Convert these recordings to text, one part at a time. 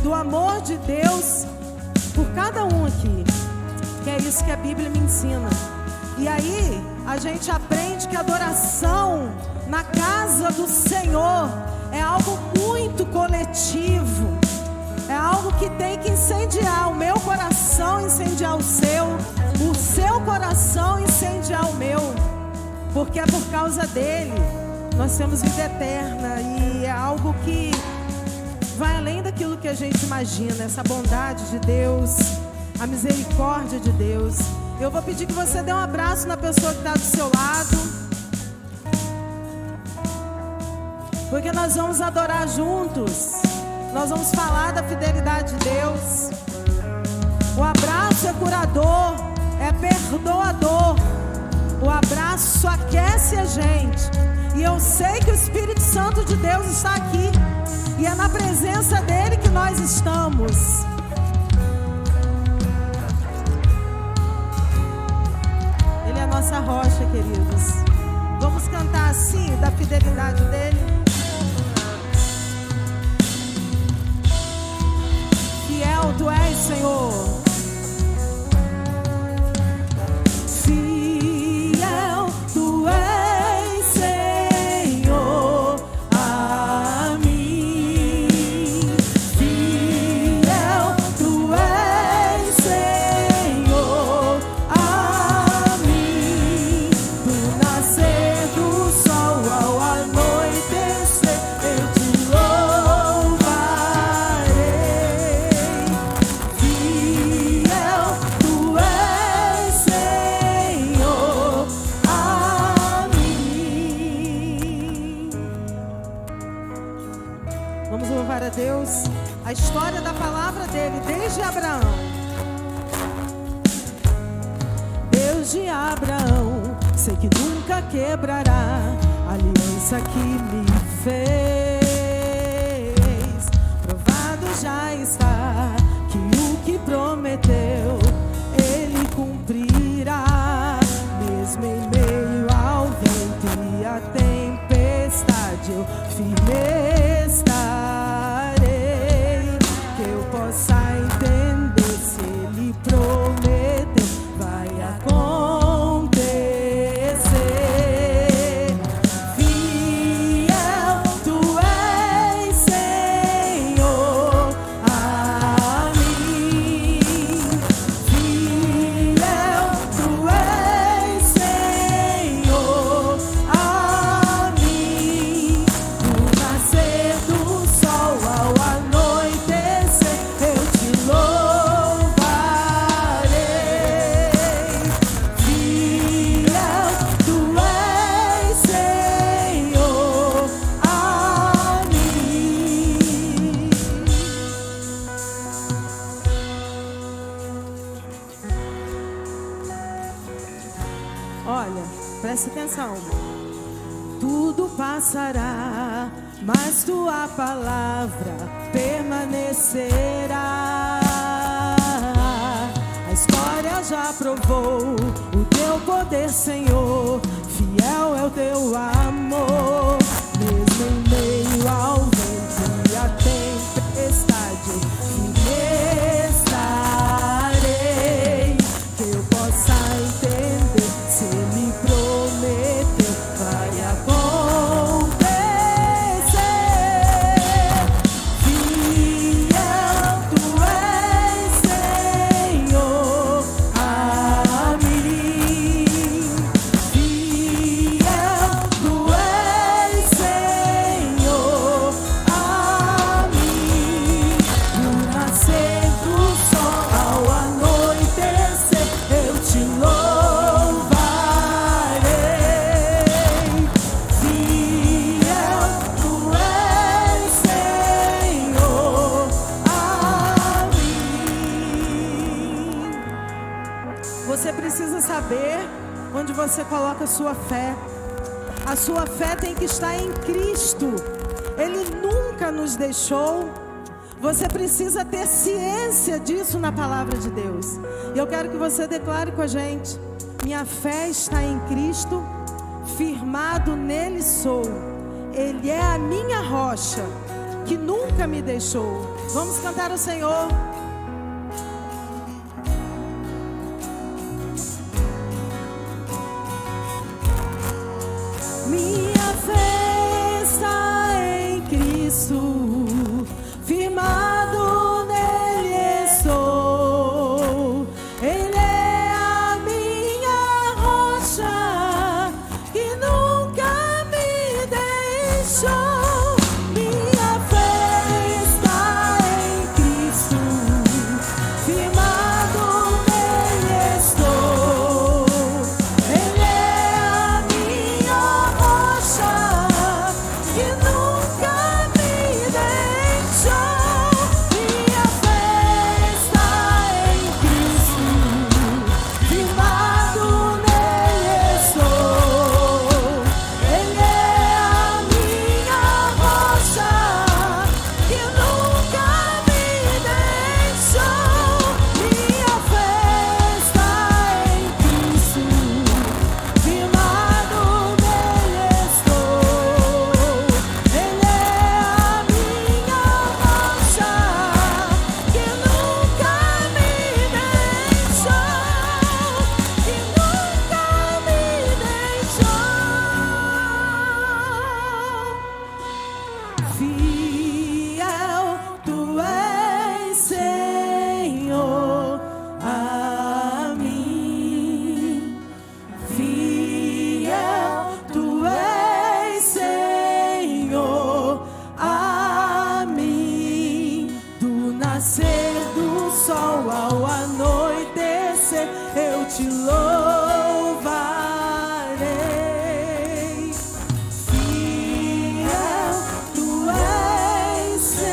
do amor de Deus por cada um aqui. Que é isso que a Bíblia me ensina. E aí a gente aprende que a adoração na casa do Senhor é algo muito coletivo. É algo que tem que incendiar o meu coração, incendiar o seu coração incendiar o meu. Porque é por causa dele nós temos vida eterna. E é algo que vai além daquilo que a gente imagina. Essa bondade de Deus, a misericórdia de Deus. Eu vou pedir que você dê um abraço na pessoa que está do seu lado, porque nós vamos adorar juntos. Nós vamos falar da fidelidade de Deus. O abraço é curador, é perdoador. O abraço aquece a gente. E eu sei que o Espírito Santo de Deus está aqui. E é na presença dele que nós estamos. Ele é a nossa rocha, queridos. Vamos cantar assim, da fidelidade dele. Fiel tu és, Senhor. Fiel tu és, Senhor, a mim. Fiel tu és, Senhor, a mim. Do nascer do sol ao anoitecer, eu te louvarei. Fiel tu és, Senhor, a mim. Vamos louvar a Deus. A história da palavra dele desde Abraão. Deus de Abraão, sei que nunca quebrará a aliança que me fez. Provado já está que o que prometeu ele cumprirá. Mesmo em meio ao vento e à tempestade, eu firme estarei. Que eu possa entender, se ele prometeu, vai acontecer. Fiel tu és, Senhor, a mim. Fiel tu és, Senhor, a mim. Do nascer do sol ao anoitecer, eu te louvarei. Fiel tu és, Senhor, a mim. Olha, presta atenção. Tudo passará, mas tua palavra permanecerá. A história já provou o teu poder, Senhor. Fiel é o teu amor. Mesmo em meio ao vento e à tempestade, eu firme estarei. Que eu possa entender, se ele prometeu, vai acontecer. Fiel tu és, Senhor, a mim. Fiel tu és, Senhor, a mim. Do nascer do sol ao anoitecer, eu te louvarei. Fiel tu és, Senhor, a mim. Você precisa saber onde você coloca a sua fé. A sua fé tem que estar em Cristo. Ele nunca nos deixou. Você precisa ter ciência disso na palavra de Deus. E eu quero que você declare com a gente: minha fé está em Cristo, firmado nele sou. Ele é a minha rocha, que nunca me deixou. Vamos cantar ao Senhor. Minha fé está em Cristo, firmado nele estou. Ele é a minha rocha, que nunca me deixou. Minha fé está em Cristo, firmado nele estou. Ele é a minha rocha, que nunca me deixou. Minha fé está em Cristo, firmado nele estou. Ele é a minha rocha, que nunca me deixou. Minha fé está em Cristo, firmado nele estou. Ele é a minha rocha, que nunca me deixou, que nunca me deixou. Fiel tu és, Senhor, a mim. Fiel tu és, Senhor, a mim. Do nascer do sol ao anoitecer, eu te louvarei. Fiel tu és, Senhor,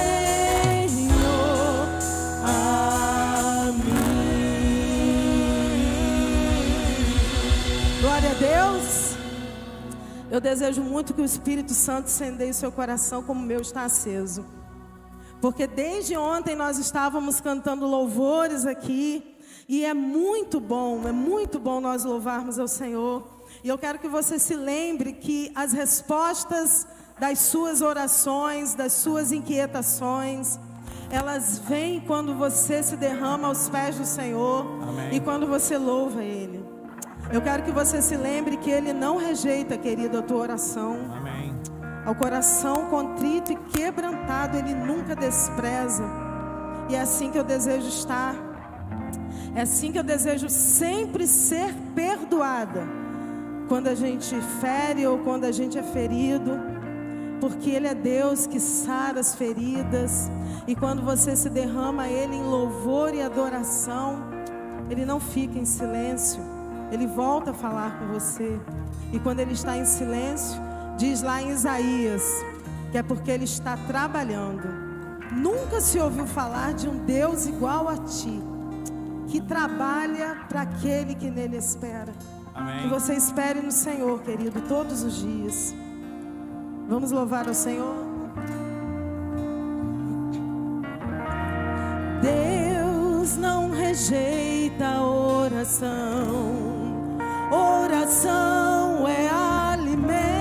a mim. Glória a Deus. Eu desejo muito que o Espírito Santo incendeie o seu coração como o meu está aceso. Porque desde ontem nós estávamos cantando louvores aqui. E é muito bom nós louvarmos ao Senhor. E eu quero que você se lembre que as respostas das suas orações, das suas inquietações, elas vêm quando você se derrama aos pés do Senhor. Amém. E quando você louva Ele. Eu quero que você se lembre que Ele não rejeita, querido, a tua oração. Amém. Ao coração contrito e quebrantado, Ele nunca despreza. E é assim que eu desejo estar. É assim que eu desejo sempre ser perdoada. Quando a gente fere ou quando a gente é ferido. Porque Ele é Deus que sara as feridas. E quando você se derrama a Ele em louvor e adoração, Ele não fica em silêncio. Ele volta a falar com você. E quando Ele está em silêncio, diz lá em Isaías, que é porque Ele está trabalhando. Nunca se ouviu falar de um Deus igual a ti, que trabalha para aquele que nele espera. Amém. Que você espere no Senhor, querido, todos os dias. Vamos louvar ao Senhor. Deus não rejeita a oração. Oração é alimento.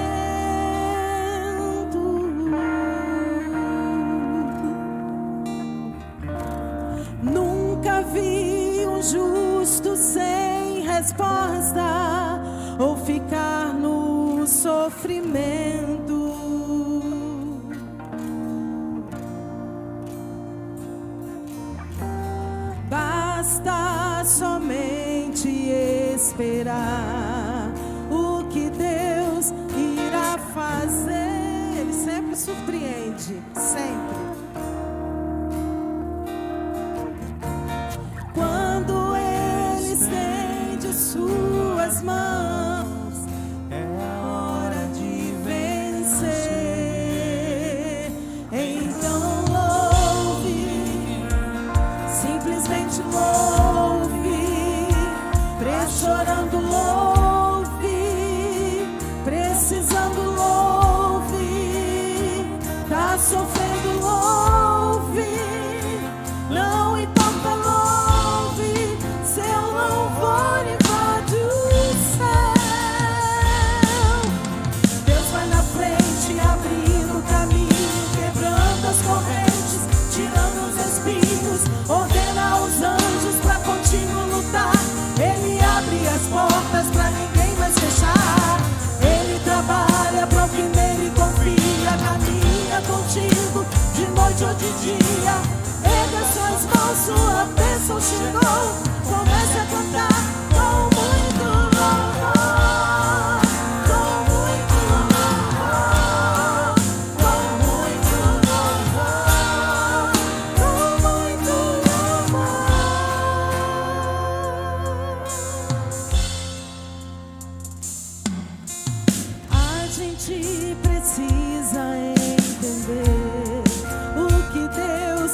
Nunca vi um justo sem resposta ou ficar no sofrimento. Basta somente esperar o que Deus irá fazer. Ele sempre surpreende, sempre. Quando Ele estende suas mãos, é a hora de vencer. Então louve, simplesmente louve, chorando louve, precisando louve, tá sofrendo louve, não importa louve, seu louvor invade o céu. noite ou de dia. Erga suas mãos, sua bênção chegou. Comece a cantar com muito louvor, com muito louvor, com muito louvor, com muito louvor. A gente precisa entender o que Deus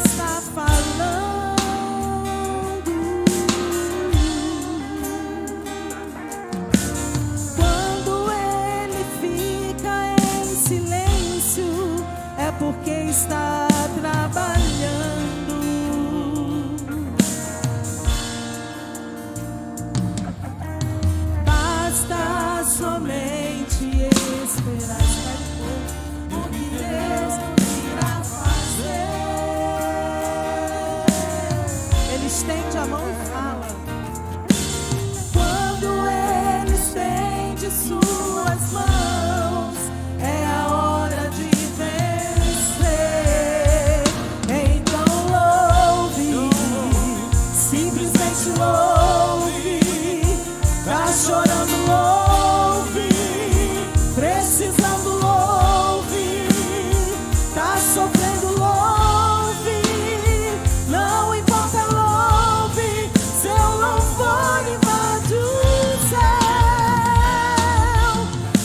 está falando. Quando Ele fica em silêncio, é porque está trabalhando. Basta somente esperar o que Deus irá fazer. Ele estende a mão e fala. Quando Ele estende suas mãos, é a hora de vencer. Então louve, simplesmente louve. Tá chorando, louve. Precisando, louve. Tá sofrendo, louve. Não importa, louve. Seu louvor invade o céu.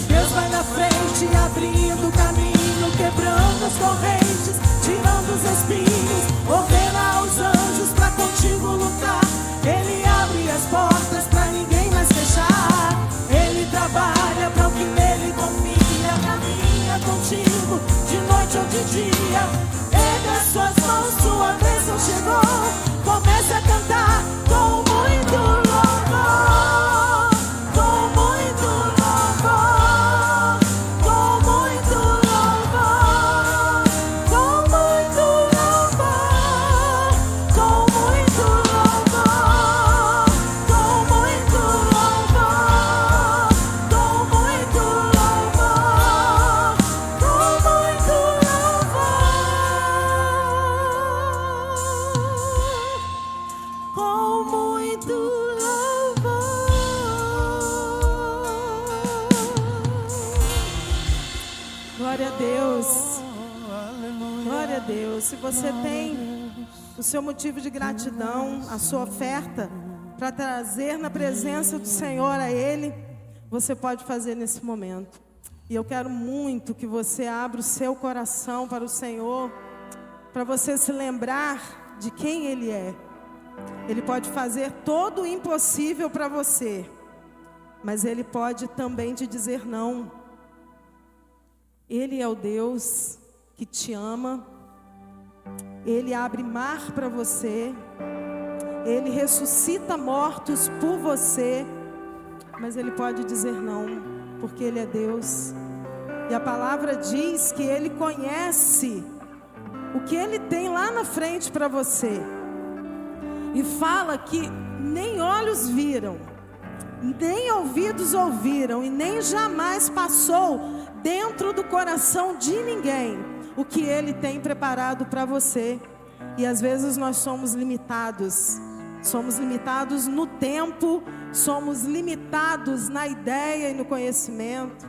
Deus vai na frente, abrindo o caminho, quebrando as correntes, tirando os espinhos. Ordena aos anjos pra contigo lutar. Ele abre as portas pra ninguém mais fechar. Ele trabalha pra o que nele confia. Caminha contigo de noite ou de dia. Erga suas mãos, sua bênção chegou. Comece a cantar com muito louvor, com muito louvor, com muito louvor, com muito louvor, com muito louvor, com muito louvor, com muito louvor, com muito louvor, com muito louvor. Glória a Deus. Glória a Deus. Se você tem o seu motivo de gratidão, a sua oferta para trazer na presença do Senhor a Ele, você pode fazer nesse momento. E eu quero muito que você abra o seu coração para o Senhor, para você se lembrar de quem Ele é. Ele pode fazer todo o impossível para você, mas Ele pode também te dizer não. Ele é o Deus que te ama. Ele abre mar para você. Ele ressuscita mortos por você. Mas Ele pode dizer não, porque Ele é Deus. E a palavra diz que Ele conhece o que Ele tem lá na frente para você. E fala que nem olhos viram, nem ouvidos ouviram, e nem jamais passou dentro do coração de ninguém o que Ele tem preparado para você. E às vezes nós somos limitados no tempo, somos limitados na ideia e no conhecimento,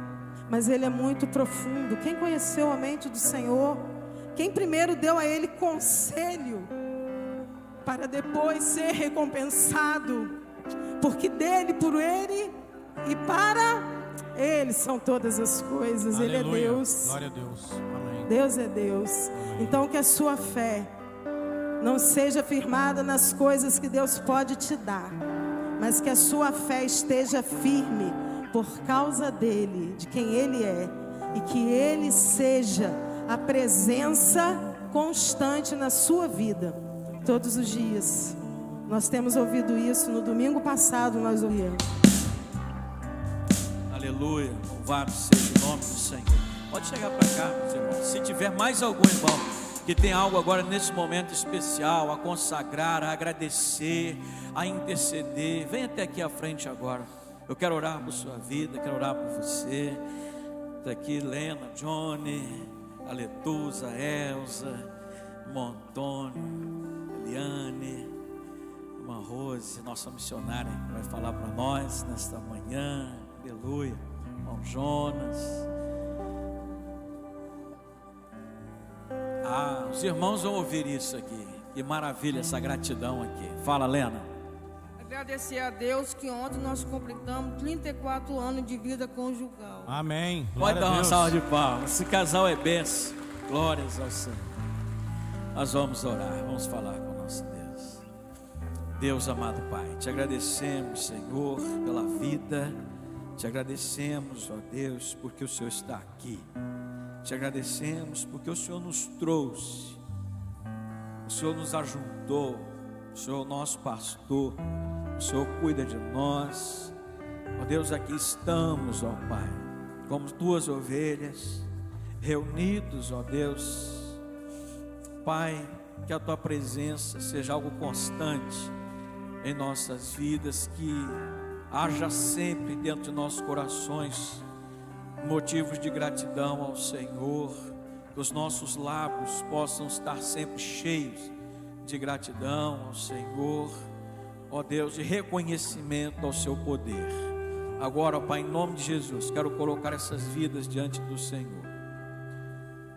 mas Ele é muito profundo. Quem conheceu a mente do Senhor? Quem primeiro deu a Ele conselho para depois ser recompensado? Porque dele, por Ele e para Ele são todas as coisas. Aleluia. Ele é Deus. Glória a Deus. Amém. Deus é Deus. Amém. Então que a sua fé não seja firmada nas coisas que Deus pode te dar, mas que a sua fé esteja firme por causa dEle, de quem Ele é, e que Ele seja a presença constante na sua vida, todos os dias. Nós temos ouvido isso. No domingo passado nós ouvimos. Aleluia, louvado seja o nome do Senhor. Pode chegar para cá, meus irmãos. Se tiver mais algum irmão que tem algo agora nesse momento especial a consagrar, a agradecer, a interceder, vem até aqui à frente agora. Eu quero orar por sua vida, quero orar por você. Está aqui Lena, Johnny, a Letusa, a Elza, irmão Antônio, Eliane, irmã Rose, nossa missionária, que vai falar para nós nesta manhã. Aleluia. Irmão Jonas. Os irmãos vão ouvir isso aqui. Que maravilha essa gratidão aqui. Fala, Lena. Agradecer a Deus que ontem nós completamos 34 anos de vida conjugal. Amém. Pode Glória dar a uma Deus. salva de palmas. Esse casal é benção. Glórias ao Senhor. Nós vamos orar, vamos falar com o nosso Deus. Deus amado Pai, te agradecemos, Senhor, pela vida. Te agradecemos, ó Deus, porque o Senhor está aqui. Te agradecemos porque o Senhor nos trouxe. O Senhor nos ajuntou. O Senhor é o nosso pastor. O Senhor cuida de nós. Ó Deus, aqui estamos, ó Pai, como tuas ovelhas, reunidos, ó Deus. Pai, que a tua presença seja algo constante em nossas vidas, que haja sempre dentro de nossos corações motivos de gratidão ao Senhor, que os nossos lábios possam estar sempre cheios de gratidão ao Senhor, ó Deus, de reconhecimento ao seu poder. Agora, ó Pai, em nome de Jesus, quero colocar essas vidas diante do Senhor.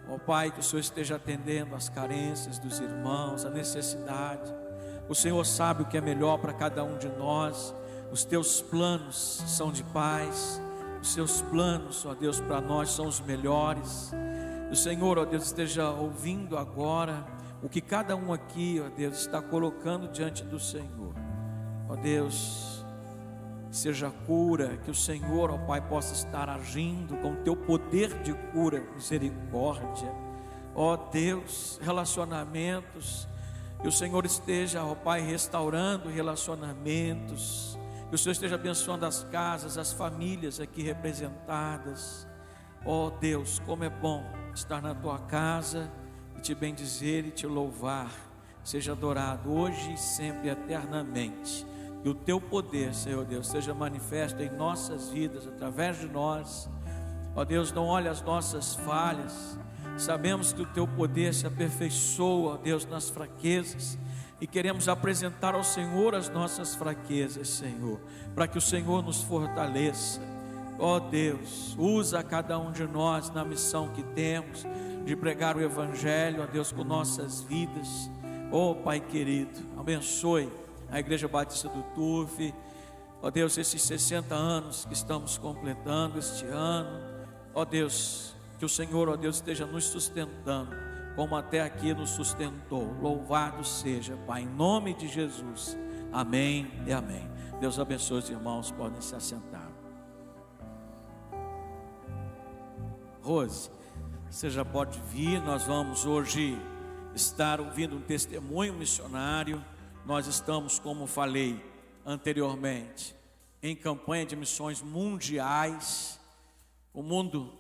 Ó Pai, que o Senhor esteja atendendo as carências dos irmãos, a necessidade. O Senhor sabe o que é melhor para cada um de nós. Os teus planos são de paz. Os seus planos, ó Deus, para nós são os melhores. O Senhor, ó Deus, esteja ouvindo agora o que cada um aqui, ó Deus, está colocando diante do Senhor. Ó Deus, seja cura, que o Senhor, ó Pai, possa estar agindo com o teu poder de cura, misericórdia. Ó Deus, relacionamentos, que o Senhor esteja, ó Pai, restaurando relacionamentos. Que o Senhor esteja abençoando as casas, as famílias aqui representadas. Ó Deus, como é bom estar na tua casa e te bendizer e te louvar. Seja adorado hoje e sempre eternamente. Que o teu poder, Senhor Deus, seja manifesto em nossas vidas, através de nós. Ó Deus, não olhe as nossas falhas. Sabemos que o teu poder se aperfeiçoa, ó Deus, nas fraquezas. E queremos apresentar ao Senhor as nossas fraquezas, Senhor, para que o Senhor nos fortaleça. Ó Deus, usa cada um de nós na missão que temos de pregar o Evangelho, ó Deus, com nossas vidas. Ó Pai querido, abençoe a Igreja Batista do Turve. Ó Deus, esses 60 anos que estamos completando este ano. Ó Deus, que o Senhor, ó Deus, esteja nos sustentando como até aqui nos sustentou. Louvado seja, Pai, em nome de Jesus. Amém e amém. Deus abençoe os irmãos, podem se assentar. Rose, você já pode vir. Nós vamos hoje estar ouvindo um testemunho missionário. Nós estamos, como falei anteriormente, em campanha de missões mundiais. O mundo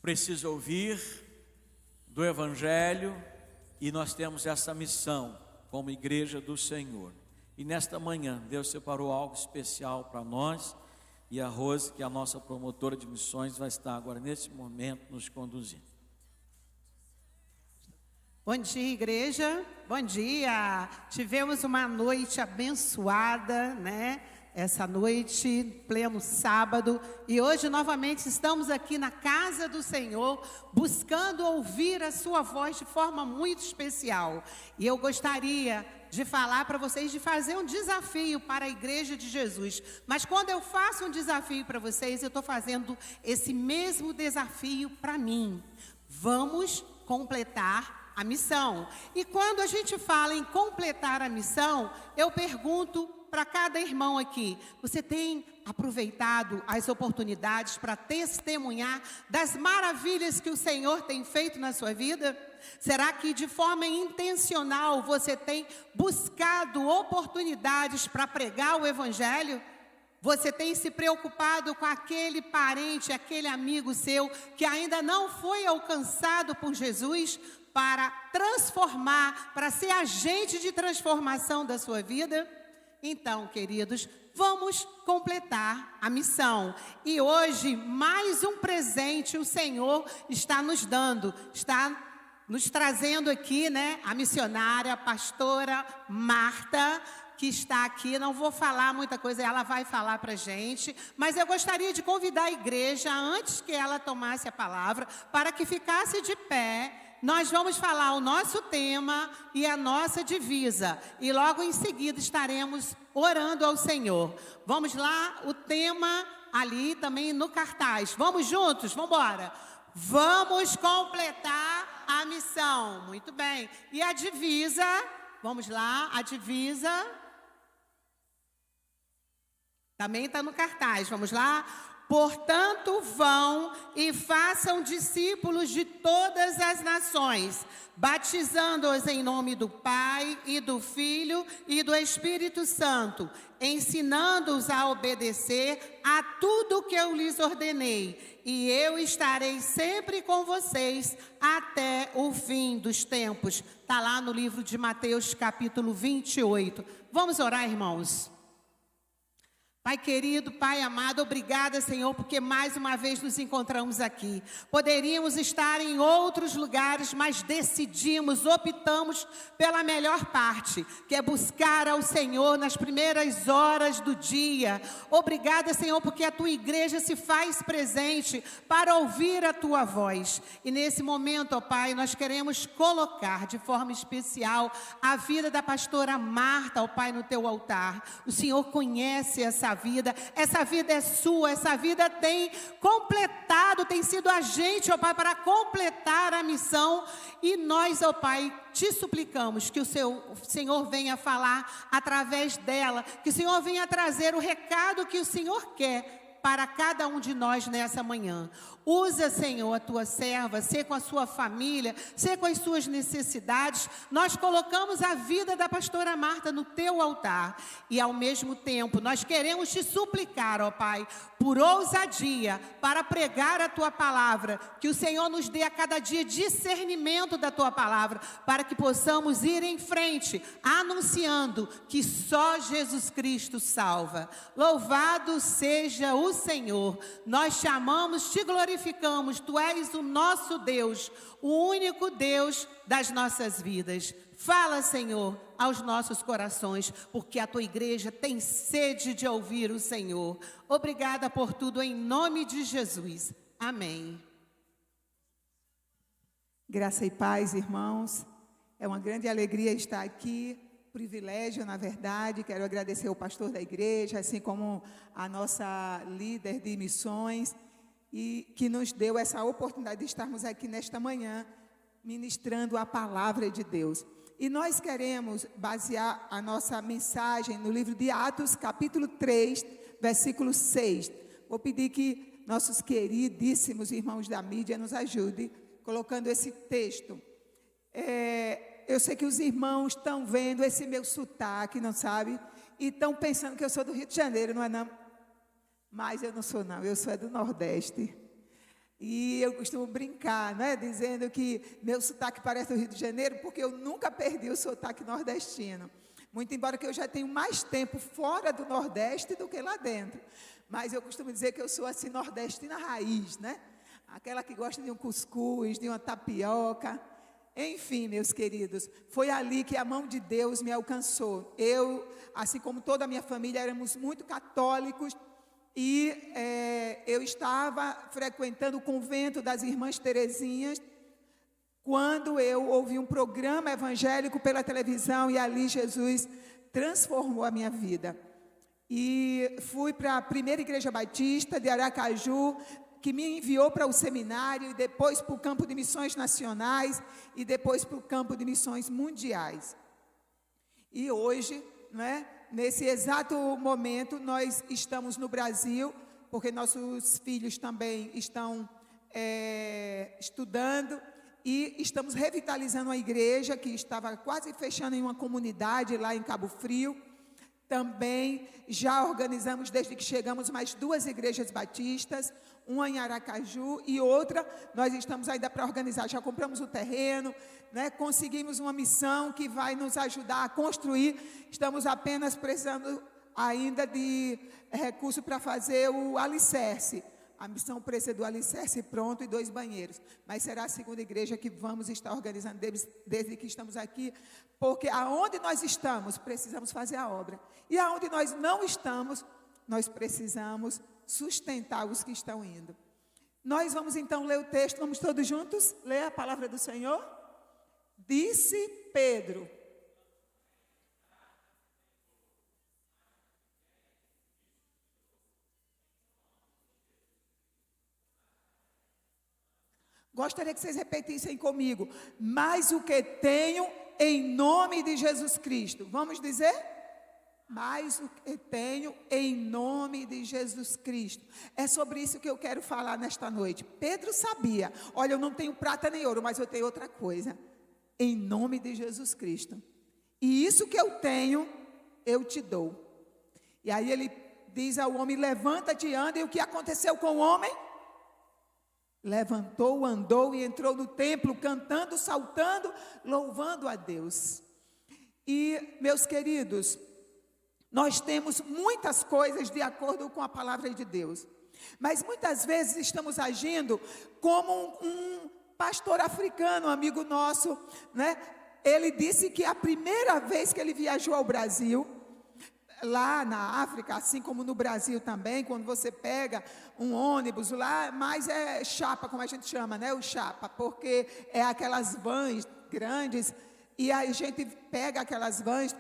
precisa ouvir do Evangelho, e nós temos essa missão como igreja do Senhor. E nesta manhã Deus separou algo especial para nós, e a Rose, que é a nossa promotora de missões, vai estar agora nesse momento nos conduzindo. Bom dia, igreja. Bom dia. Tivemos uma noite abençoada, né? Essa noite, pleno sábado, e hoje novamente estamos aqui na casa do Senhor, buscando ouvir a sua voz de forma muito especial. E eu gostaria de falar para vocês, de fazer um desafio para a Igreja de Jesus. Mas quando eu faço um desafio para vocês, eu estou fazendo esse mesmo desafio para mim. Vamos completar a missão. E quando a gente fala em completar a missão, eu pergunto para cada irmão aqui: você tem aproveitado as oportunidades para testemunhar das maravilhas que o Senhor tem feito na sua vida? Será que de forma intencional você tem buscado oportunidades para pregar o Evangelho? Você tem se preocupado com aquele parente, aquele amigo seu que ainda não foi alcançado por Jesus, para transformar, para ser agente de transformação da sua vida? Então, queridos, vamos completar a missão. E hoje, mais um presente o Senhor está nos dando, está nos trazendo aqui, né, a missionária, a pastora Marta, que está aqui. Não vou falar muita coisa, ela vai falar para a gente, mas eu gostaria de convidar a igreja, antes que ela tomasse a palavra, para que ficasse de pé. Nós vamos falar o nosso tema e a nossa divisa, e logo em seguida estaremos orando ao Senhor. Vamos lá, o tema ali também no cartaz. Vamos juntos? Vamos embora. Vamos completar a missão. Muito bem. E a divisa, vamos lá, a divisa também está no cartaz. Vamos lá. Portanto, vão e façam discípulos de todas as nações, batizando-os em nome do Pai e do Filho e do Espírito Santo, ensinando-os a obedecer a tudo que eu lhes ordenei. E eu estarei sempre com vocês até o fim dos tempos. Está lá no livro de Mateus, capítulo 28. Vamos orar, irmãos? Pai querido, Pai amado, obrigada, Senhor, porque mais uma vez nos encontramos aqui. Poderíamos estar em outros lugares, mas decidimos, optamos pela melhor parte, que é buscar ao Senhor nas primeiras horas do dia. Obrigada, Senhor, porque a Tua igreja se faz presente para ouvir a Tua voz. E nesse momento, ó Pai, nós queremos colocar de forma especial a vida da pastora Marta, ó Pai, no Teu altar. O Senhor conhece essa vida é sua, essa vida tem completado, tem sido agente, ó Pai, para completar a missão, e nós, ó Pai, te suplicamos que o Senhor venha falar através dela, que o Senhor venha trazer o recado que o Senhor quer para cada um de nós nessa manhã. Usa, Senhor, a Tua serva, ser com a sua família, ser com as suas necessidades. Nós colocamos a vida da pastora Marta no Teu altar. E ao mesmo tempo, nós queremos te suplicar, ó Pai, por ousadia, para pregar a Tua palavra. Que o Senhor nos dê a cada dia discernimento da Tua palavra, para que possamos ir em frente, anunciando que só Jesus Cristo salva. Louvado seja o Senhor. Nós te amamos, te glorificamos. Tu és o nosso Deus, o único Deus das nossas vidas. Fala, Senhor, aos nossos corações, porque a Tua igreja tem sede de ouvir o Senhor. Obrigada por tudo, em nome de Jesus. Amém. Graça e paz, irmãos. É uma grande alegria estar aqui. Privilégio, na verdade. Quero agradecer ao pastor da igreja, assim como a nossa líder de missões, e que nos deu essa oportunidade de estarmos aqui nesta manhã, ministrando a palavra de Deus. E nós queremos basear a nossa mensagem no livro de Atos, capítulo 3, versículo 6. Vou pedir que nossos queridíssimos irmãos da mídia nos ajudem colocando esse texto. Eu sei que os irmãos estão vendo esse meu sotaque, não sabe? E estão pensando que eu sou do Rio de Janeiro, não é não? Mas eu não sou não, eu sou do Nordeste. E eu costumo brincar, né, dizendo que meu sotaque parece do Rio de Janeiro, porque eu nunca perdi o sotaque nordestino. Muito embora que eu já tenho mais tempo fora do Nordeste do que lá dentro. Mas eu costumo dizer que eu sou assim nordestina raiz, né? Aquela que gosta de um cuscuz, de uma tapioca. Enfim, meus queridos, foi ali que a mão de Deus me alcançou. Eu, assim como toda a minha família, éramos muito católicos. E eu estava frequentando o convento das Irmãs Terezinhas, quando eu ouvi um programa evangélico pela televisão, e ali Jesus transformou a minha vida. E fui para a primeira igreja batista de Aracaju, que me enviou para o seminário, e depois para o campo de missões nacionais, e depois para o campo de missões mundiais. E hoje, não é? Nesse exato momento, nós estamos no Brasil, porque nossos filhos também estão estudando, e estamos revitalizando a igreja, que estava quase fechando em uma comunidade lá em Cabo Frio. Também já organizamos, desde que chegamos, mais 2 igrejas batistas, uma em Aracaju e outra nós estamos ainda para organizar. Já compramos o terreno, né? Conseguimos uma missão que vai nos ajudar a construir. Estamos apenas precisando ainda de recurso para fazer o alicerce. A missão precisa do alicerce pronto e 2 banheiros. Mas será a segunda igreja que vamos estar organizando desde que estamos aqui. Porque aonde nós estamos, precisamos fazer a obra. E aonde nós não estamos, nós precisamos sustentar os que estão indo. Nós vamos então ler o texto, vamos todos juntos ler a palavra do Senhor? Disse Pedro. Gostaria que vocês repetissem comigo. Mas o que tenho em nome de Jesus Cristo. Vamos dizer? Mas o que tenho em nome de Jesus Cristo. É sobre isso que eu quero falar nesta noite. Pedro sabia. Olha, eu não tenho prata nem ouro, mas eu tenho outra coisa. Em nome de Jesus Cristo. E isso que eu tenho, eu te dou. E aí ele diz ao homem, levanta-te e anda. E o que aconteceu com o homem? Levantou, andou e entrou no templo, cantando, saltando, louvando a Deus. E, meus queridos, nós temos muitas coisas de acordo com a palavra de Deus. Mas muitas vezes estamos agindo como um pastor africano, amigo nosso, né? Ele disse que a primeira vez que ele viajou ao Brasil, lá na África, assim como no Brasil também, quando você pega um ônibus lá, mas é chapa, como a gente chama, né? O chapa, porque é aquelas vans grandes, e a gente pega aquelas vans,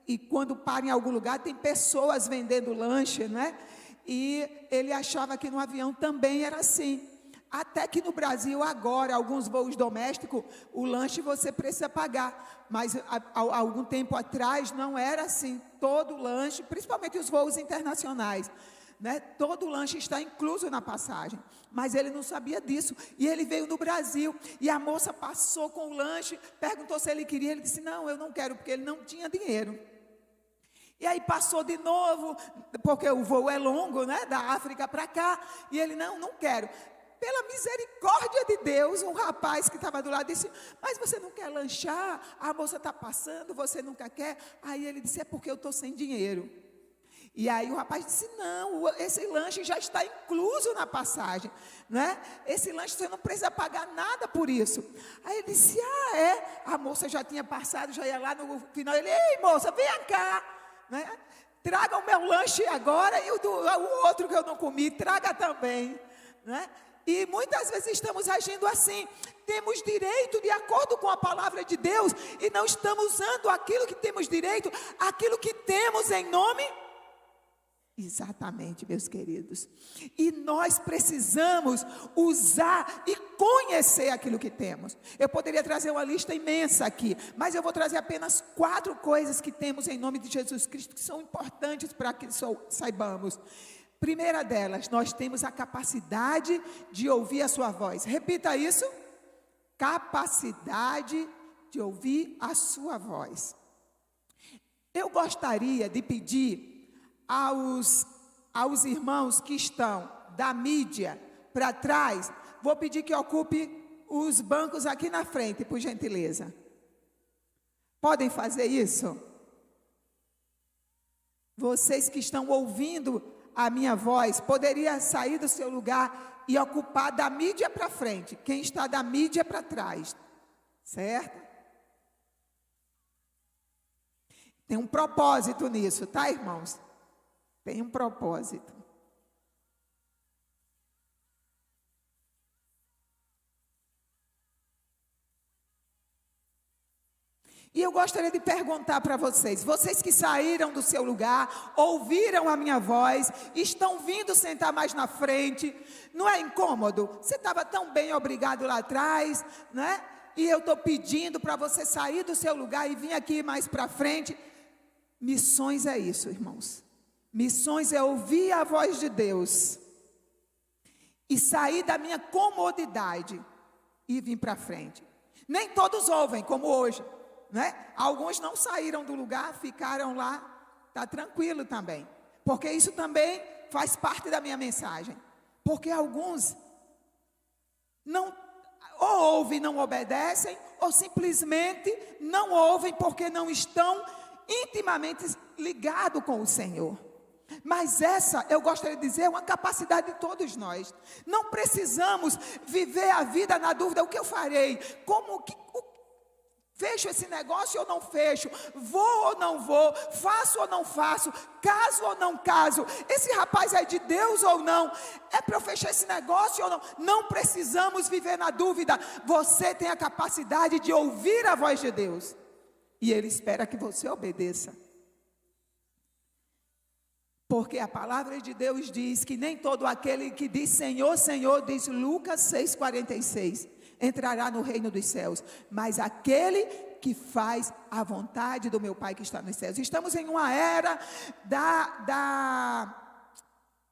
e quando para em algum lugar, tem pessoas vendendo lanche, né? E ele achava que no avião também era assim. Até que no Brasil agora, alguns voos domésticos, o lanche você precisa pagar. Mas há algum tempo atrás não era assim. Todo lanche, principalmente os voos internacionais, né? Todo lanche está incluso na passagem. Mas ele não sabia disso. E ele veio no Brasil. E a moça passou com o lanche, perguntou se ele queria. Ele disse, não, eu não quero, porque ele não tinha dinheiro. E aí passou de novo, porque o voo é longo, né? Da África para cá. E ele, não quero. Pela misericórdia de Deus, um rapaz que estava do lado disse, mas você não quer lanchar? A moça está passando, você nunca quer? Aí ele disse, é porque eu estou sem dinheiro. E aí o rapaz disse, não, esse lanche já está incluso na passagem, né? Esse lanche você não precisa pagar nada por isso. Aí ele disse, é? A moça já tinha passado, já ia lá no final, ele, ei moça, venha cá, né? Traga o meu lanche agora e o outro que eu não comi, traga também, né? E muitas vezes estamos agindo assim, temos direito de acordo com a palavra de Deus e não estamos usando aquilo que temos direito, aquilo que temos em nome. Exatamente, meus queridos. E nós precisamos usar e conhecer aquilo que temos. Eu poderia trazer uma lista imensa aqui, mas eu vou trazer apenas 4 coisas que temos em nome de Jesus Cristo que são importantes para que saibamos. Primeira delas, nós temos a capacidade de ouvir a sua voz. Repita isso. Capacidade de ouvir a sua voz. Eu gostaria de pedir aos irmãos que estão da mídia para trás, vou pedir que ocupe os bancos aqui na frente, por gentileza. Podem fazer isso? Vocês que estão ouvindo a minha voz, poderia sair do seu lugar e ocupar da mídia para frente. Quem está da mídia para trás, certo? Tem um propósito nisso, tá, irmãos? Tem um propósito. E eu gostaria de perguntar para vocês que saíram do seu lugar, ouviram a minha voz, estão vindo sentar mais na frente, não é incômodo? Você estava tão bem, obrigado lá atrás, né? E eu estou pedindo para você sair do seu lugar e vir aqui mais para frente. Missões é isso, irmãos. Missões é ouvir a voz de Deus e sair da minha comodidade e vir para frente. Nem todos ouvem, como hoje. Né? Alguns não saíram do lugar, ficaram lá, está tranquilo também, porque isso também faz parte da minha mensagem, porque alguns não ou ouvem e não obedecem, ou simplesmente não ouvem porque não estão intimamente ligados com o Senhor. Mas essa, eu gostaria de dizer, é uma capacidade de todos nós. Não precisamos viver a vida na dúvida: o que eu farei? Fecho esse negócio ou não fecho? Vou ou não vou? Faço ou não faço? Caso ou não caso? Esse rapaz é de Deus ou não? É para eu fechar esse negócio ou não? Não precisamos viver na dúvida. Você tem a capacidade de ouvir a voz de Deus, e Ele espera que você obedeça. Porque a palavra de Deus diz que nem todo aquele que diz Senhor, Senhor, diz Lucas 6,46, entrará no reino dos céus, mas aquele que faz a vontade do meu Pai que está nos céus. Estamos em uma era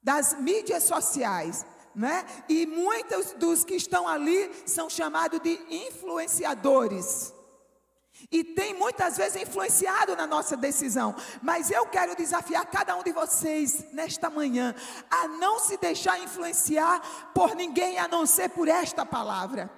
das mídias sociais, né? E muitos dos que estão ali são chamados de influenciadores. E tem muitas vezes influenciado na nossa decisão. Mas eu quero desafiar cada um de vocês nesta manhã a não se deixar influenciar por ninguém a não ser por esta palavra.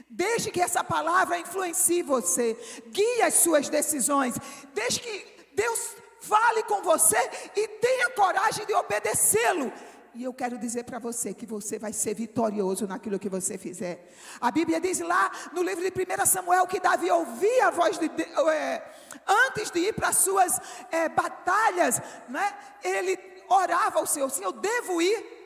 Deixe que essa palavra influencie você, guie as suas decisões. Deixe que Deus fale com você e tenha coragem de obedecê-lo. E eu quero dizer para você que você vai ser vitorioso naquilo que você fizer. A Bíblia diz lá no livro de 1 Samuel que Davi ouvia a voz de Deus, antes de ir para as suas batalhas, né? Ele orava ao Senhor: Senhor, eu devo ir?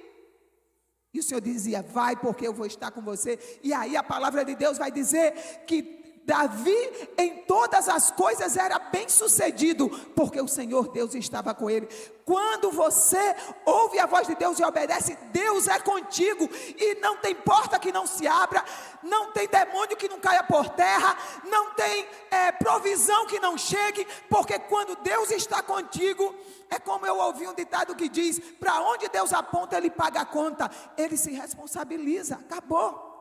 E o Senhor dizia: vai, porque eu vou estar com você. E aí a palavra de Deus vai dizer que Davi em todas as coisas era bem sucedido, porque o Senhor Deus estava com ele. Quando você ouve a voz de Deus e obedece, Deus é contigo, e não tem porta que não se abra, não tem demônio que não caia por terra, não tem provisão que não chegue, porque quando Deus está contigo, é como eu ouvi um ditado que diz: para onde Deus aponta, Ele paga a conta, Ele se responsabiliza, acabou.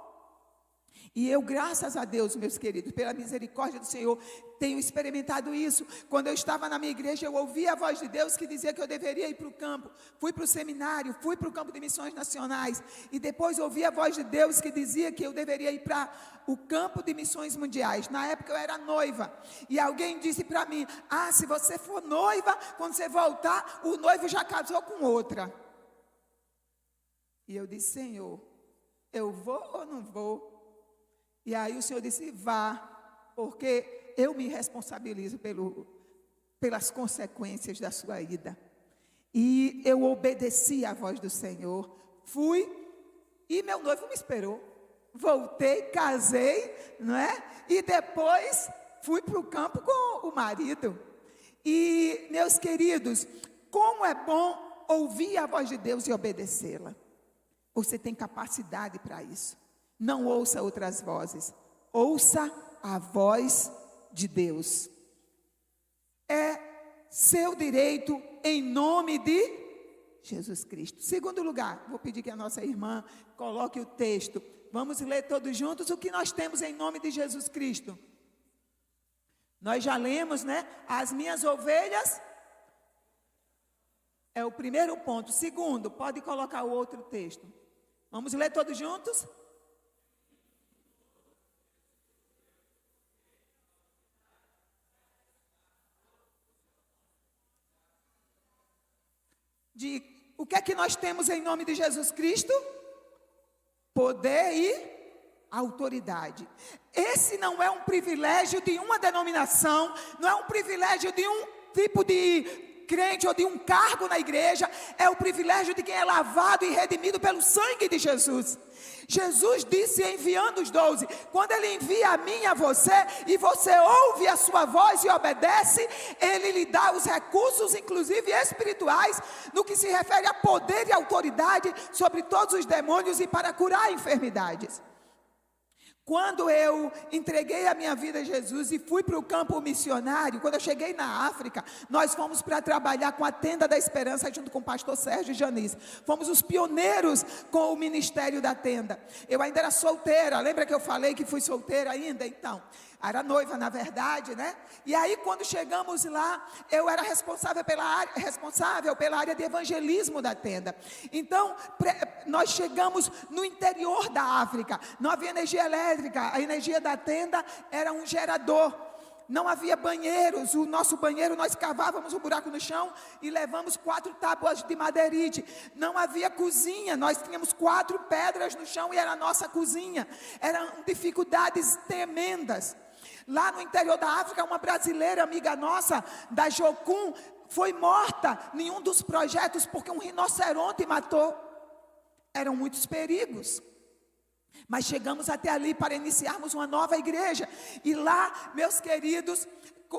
E eu, graças a Deus, meus queridos, pela misericórdia do Senhor, tenho experimentado isso. Quando eu estava na minha igreja, eu ouvi a voz de Deus que dizia que eu deveria ir para o campo. Fui para o seminário, fui para o campo de missões nacionais. E depois ouvi a voz de Deus que dizia que eu deveria ir para o campo de missões mundiais. Na época eu era noiva. E alguém disse para mim: se você for noiva, quando você voltar, o noivo já casou com outra. E eu disse: Senhor, eu vou ou não vou? E aí o Senhor disse: vá, porque eu me responsabilizo pelas consequências da sua ida. E eu obedeci à voz do Senhor, fui, e meu noivo me esperou. Voltei, casei, não é? E depois fui para o campo com o marido. E, meus queridos, como é bom ouvir a voz de Deus e obedecê-la. Você tem capacidade para isso. Não ouça outras vozes, ouça a voz de Deus. É seu direito em nome de Jesus Cristo. Segundo lugar, vou pedir que a nossa irmã coloque o texto. Vamos ler todos juntos o que nós temos em nome de Jesus Cristo. Nós já lemos, né? As minhas ovelhas é o primeiro ponto. Segundo, pode colocar o outro texto. Vamos ler todos juntos? O que é que nós temos em nome de Jesus Cristo? Poder e autoridade. Esse não é um privilégio de uma denominação, não é um privilégio de um tipo de crente ou de um cargo na igreja, é o privilégio de quem é lavado e redimido pelo sangue de Jesus. Jesus disse, enviando os 12, quando Ele envia a mim e a você, e você ouve a sua voz e obedece, Ele lhe dá os recursos, inclusive espirituais, no que se refere a poder e autoridade sobre todos os demônios e para curar enfermidades. Quando eu entreguei a minha vida a Jesus e fui para o campo missionário, quando eu cheguei na África, nós fomos para trabalhar com a Tenda da Esperança junto com o pastor Sérgio Janice. Fomos os pioneiros com o ministério da tenda. Eu ainda era solteira, lembra que eu falei que fui solteira ainda? Então, era noiva na verdade, né? E aí quando chegamos lá, eu era responsável pela área de evangelismo da tenda. Então, nós chegamos no interior da África, não havia energia elétrica, a energia da tenda era um gerador. não havia banheiros. O nosso banheiro, nós cavávamos um buraco no chão e levamos 4 tábuas de madeirite. Não havia cozinha, nós tínhamos 4 pedras no chão e era a nossa cozinha. Eram dificuldades tremendas. Lá no interior da África, uma brasileira amiga nossa, da Jocum, foi morta em um dos projetos porque um rinoceronte matou. Eram muitos perigos. Mas chegamos até ali para iniciarmos uma nova igreja. E lá, meus queridos,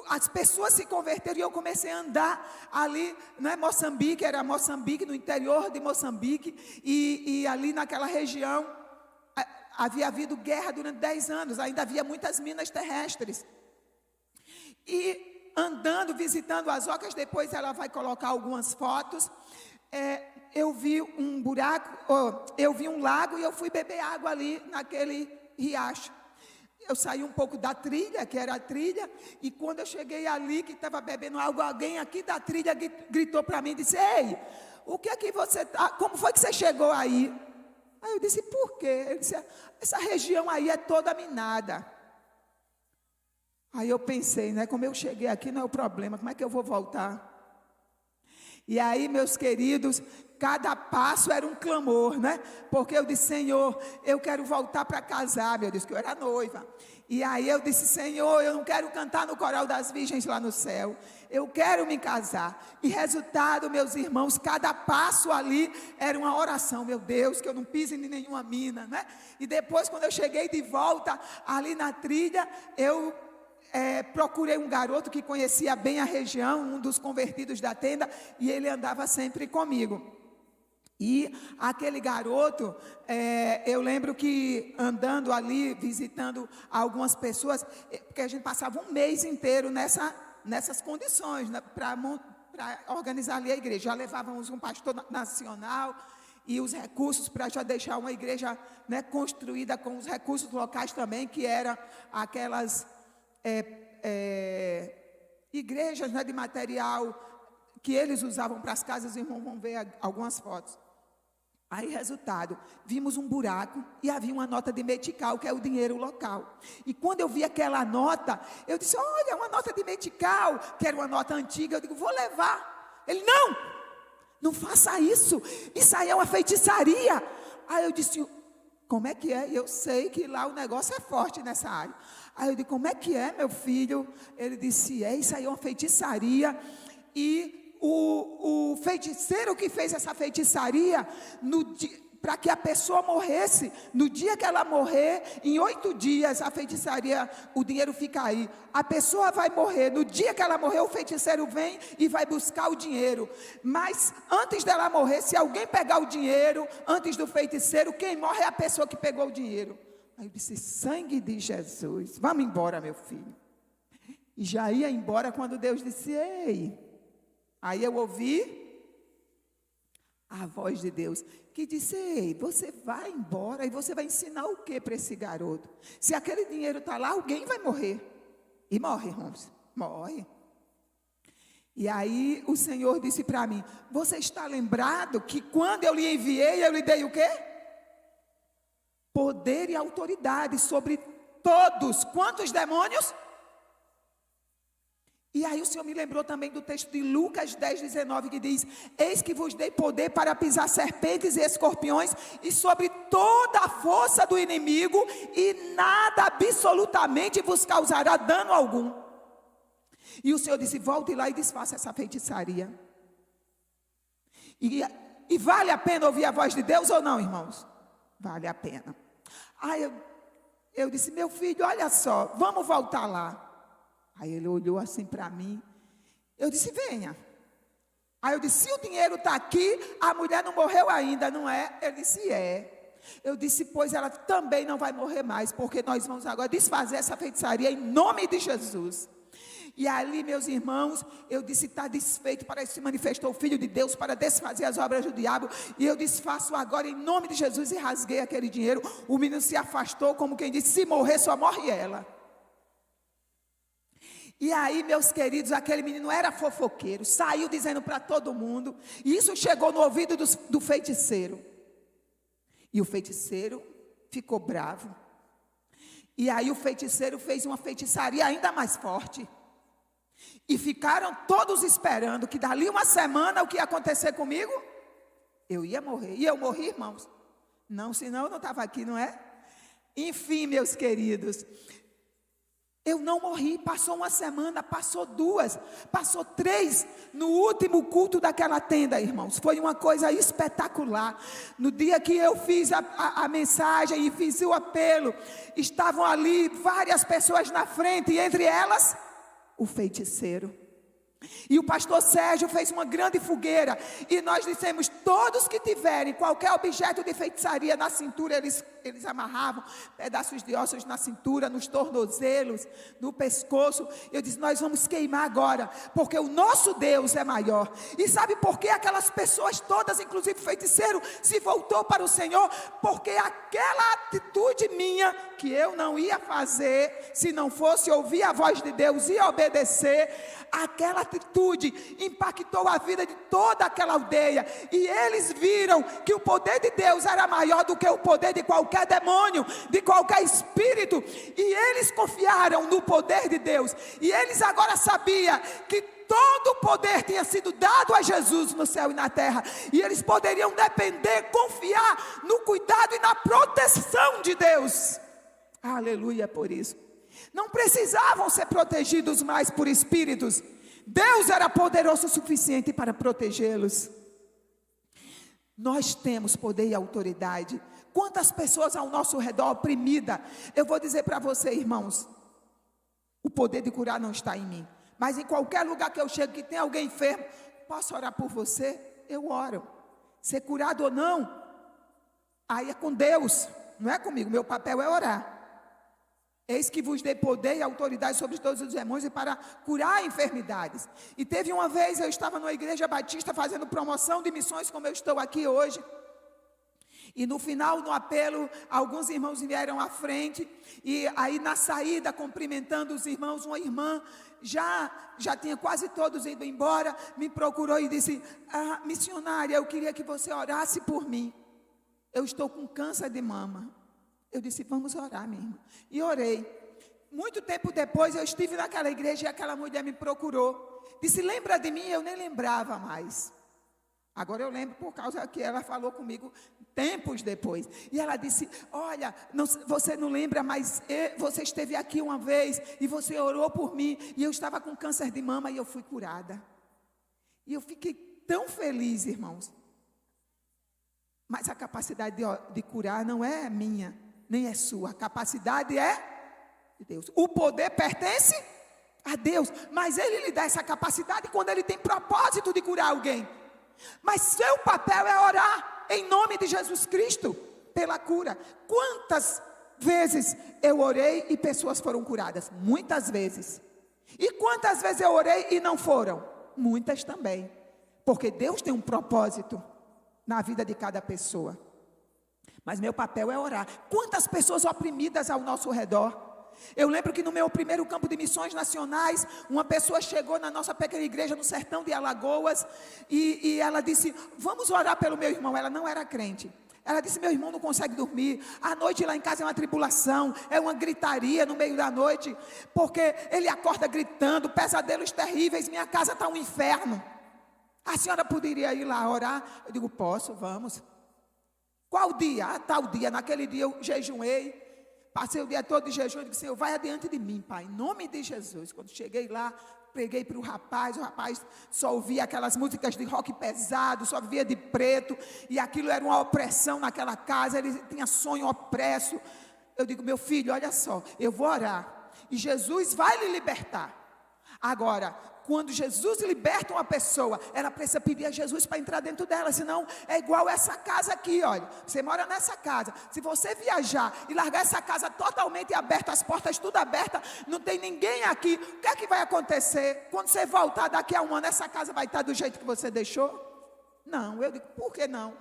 as pessoas se converteram e eu comecei a andar ali, não é Moçambique, era Moçambique, no interior de Moçambique. E ali naquela região, havia havido guerra durante 10 anos, ainda havia muitas minas terrestres. E andando, visitando as ocas, depois ela vai colocar algumas fotos. Eu vi um buraco, eu vi um lago e eu fui beber água ali naquele riacho. Eu saí um pouco da trilha, que era a trilha, e quando eu cheguei ali, que estava bebendo água, alguém aqui da trilha gritou para mim e disse: ei, o que é que você tá? Como foi que você chegou aí? Aí eu disse: por quê? Ele disse: essa região aí é toda minada. Aí eu pensei, né? Como eu cheguei aqui não é o problema, como é que eu vou voltar? E aí, meus queridos, cada passo era um clamor, né? Porque eu disse: Senhor, eu quero voltar para casar, meu Deus, que eu era noiva. E aí eu disse: Senhor, eu não quero cantar no coral das virgens lá no céu. Eu quero me casar. E resultado, meus irmãos, cada passo ali era uma oração. Meu Deus, que eu não pise em nenhuma mina, né? E depois, quando eu cheguei de volta ali na trilha, eu procurei um garoto que conhecia bem a região, um dos convertidos da tenda, e ele andava sempre comigo. E aquele garoto, eu lembro que andando ali, visitando algumas pessoas, porque a gente passava um mês inteiro nessas condições, né, para organizar ali a igreja. Já levávamos um pastor nacional e os recursos para já deixar uma igreja, né, construída com os recursos locais também, que eram aquelas igrejas, né, de material que eles usavam para as casas. Os irmãos vão ver algumas fotos. Aí, resultado, vimos um buraco e havia uma nota de metical, que é o dinheiro local. E quando eu vi aquela nota, eu disse: olha, uma nota de metical, que era uma nota antiga. Eu digo: vou levar. Ele: não faça isso aí é uma feitiçaria. Aí eu disse: como é que é? Eu sei que lá o negócio é forte nessa área. Aí eu disse: como é que é, meu filho? Ele disse: isso aí é uma feitiçaria. E o feiticeiro que fez essa feitiçaria, para que a pessoa morresse, no dia que ela morrer, em 8 dias, a feitiçaria, o dinheiro fica aí. A pessoa vai morrer, no dia que ela morrer, o feiticeiro vem e vai buscar o dinheiro. Mas antes dela morrer, se alguém pegar o dinheiro, antes do feiticeiro, quem morre é a pessoa que pegou o dinheiro. Aí eu disse: sangue de Jesus, vamos embora, meu filho. E já ia embora quando Deus disse: ei. Aí eu ouvi a voz de Deus, que disse: ei, você vai embora e você vai ensinar o que para esse garoto? Se aquele dinheiro está lá, alguém vai morrer. E morre, irmãos, morre. E aí o Senhor disse para mim: você está lembrado que quando eu lhe enviei, eu lhe dei o quê? Poder e autoridade sobre todos. Quantos demônios? E aí o Senhor me lembrou também do texto de Lucas 10:19, que diz: eis que vos dei poder para pisar serpentes e escorpiões e sobre toda a força do inimigo, e nada absolutamente vos causará dano algum. E o Senhor disse: volte lá e desfaça essa feitiçaria. E vale a pena ouvir a voz de Deus ou não, irmãos? Vale a pena. Aí eu disse: meu filho, olha só, vamos voltar lá. Aí ele olhou assim para mim. Eu disse: venha. Aí eu disse: se o dinheiro está aqui, a mulher não morreu ainda, não é? Ele disse: é. Eu disse: pois ela também não vai morrer mais, porque nós vamos agora desfazer essa feitiçaria em nome de Jesus. E ali, meus irmãos, eu disse: está desfeito, para isso se manifestou o Filho de Deus para desfazer as obras do diabo. E eu desfaço agora em nome de Jesus, e rasguei aquele dinheiro. O menino se afastou, como quem disse: se morrer, só morre ela. E aí, meus queridos, aquele menino era fofoqueiro, saiu dizendo para todo mundo, e isso chegou no ouvido do feiticeiro. E o feiticeiro ficou bravo. E aí o feiticeiro fez uma feitiçaria ainda mais forte. E ficaram todos esperando que dali uma semana o que ia acontecer comigo? Eu ia morrer. E eu morri, irmãos? Não, senão eu não estava aqui, não é? Enfim, meus queridos, eu não morri. Passou uma semana, passou 2, passou 3 no último culto daquela tenda, irmãos. Foi uma coisa espetacular. No dia que eu fiz a mensagem e fiz o apelo, estavam ali várias pessoas na frente, e entre elas, o feiticeiro. E o pastor Sérgio fez uma grande fogueira, e nós dissemos: todos que tiverem qualquer objeto de feitiçaria na cintura, eles amarravam pedaços de ossos na cintura, nos tornozelos, no pescoço. Eu disse: nós vamos queimar agora, porque o nosso Deus é maior. E sabe por que aquelas pessoas todas, inclusive o feiticeiro, se voltou para o Senhor? Porque aquela atitude minha, que eu não ia fazer se não fosse ouvir a voz de Deus e obedecer, aquela atitude impactou a vida de toda aquela aldeia, e eles viram que o poder de Deus era maior do que o poder de qualquer demônio, de qualquer espírito, e eles confiaram no poder de Deus, e eles agora sabiam que todo o poder tinha sido dado a Jesus no céu e na terra, e eles poderiam depender, confiar no cuidado e na proteção de Deus. Aleluia por isso. Não precisavam ser protegidos mais por espíritos. Deus era poderoso o suficiente para protegê-los. Nós temos poder e autoridade. Quantas pessoas ao nosso redor oprimidas. Eu vou dizer para você, irmãos, o poder de curar não está em mim, mas em qualquer lugar que eu chego que tem alguém enfermo, posso orar por você? Eu oro. Ser curado ou não, aí é com Deus, não é comigo. Meu papel é orar. Eis que vos dei poder e autoridade sobre todos os demônios e para curar enfermidades. E teve uma vez, eu estava numa igreja batista fazendo promoção de missões, como eu estou aqui hoje. E no final do apelo, alguns irmãos vieram à frente, e aí na saída, cumprimentando os irmãos, uma irmã já tinha quase todos ido embora, me procurou e disse: missionária, eu queria que você orasse por mim. Eu estou com câncer de mama. Eu disse: vamos orar, minha irmã. E orei. Muito tempo depois, eu estive naquela igreja e aquela mulher me procurou. Disse: lembra de mim? Eu nem lembrava mais. Agora eu lembro por causa que ela falou comigo tempos depois. E ela disse: olha, você não lembra, mas você esteve aqui uma vez e você orou por mim. E eu estava com câncer de mama e eu fui curada. E eu fiquei tão feliz, irmãos. Mas a capacidade de curar não é minha, nem é sua. A capacidade é de Deus. O poder pertence a Deus, mas Ele lhe dá essa capacidade quando Ele tem propósito de curar alguém. Mas seu papel é orar em nome de Jesus Cristo pela cura. Quantas vezes eu orei e pessoas foram curadas? Muitas vezes. E quantas vezes eu orei e não foram? Muitas também. Porque Deus tem um propósito na vida de cada pessoa. Mas meu papel é orar. Quantas pessoas oprimidas ao nosso redor? Eu lembro que no meu primeiro campo de missões nacionais, uma pessoa chegou na nossa pequena igreja no sertão de Alagoas, e ela disse: vamos orar pelo meu irmão. Ela não era crente. Ela disse: meu irmão não consegue dormir, a noite lá em casa é uma tribulação, é uma gritaria no meio da noite, porque ele acorda gritando, pesadelos terríveis, minha casa está um inferno. A senhora poderia ir lá orar? Eu digo: posso, vamos. Qual dia? Tal dia. Naquele dia eu jejuei, passei o dia todo de jejum. Eu disse: Senhor, vai adiante de mim, Pai, em nome de Jesus. Quando cheguei lá, preguei para o rapaz só ouvia aquelas músicas de rock pesado, só via de preto, e aquilo era uma opressão naquela casa, ele tinha sonho opresso. Eu digo: meu filho, olha só, eu vou orar, e Jesus vai lhe libertar. Agora, quando Jesus liberta uma pessoa, ela precisa pedir a Jesus para entrar dentro dela, senão é igual essa casa aqui, olha, você mora nessa casa, se você viajar e largar essa casa totalmente aberta, as portas tudo abertas, não tem ninguém aqui, o que é que vai acontecer? Quando você voltar daqui a um ano, essa casa vai estar do jeito que você deixou? Não, eu digo: por que não?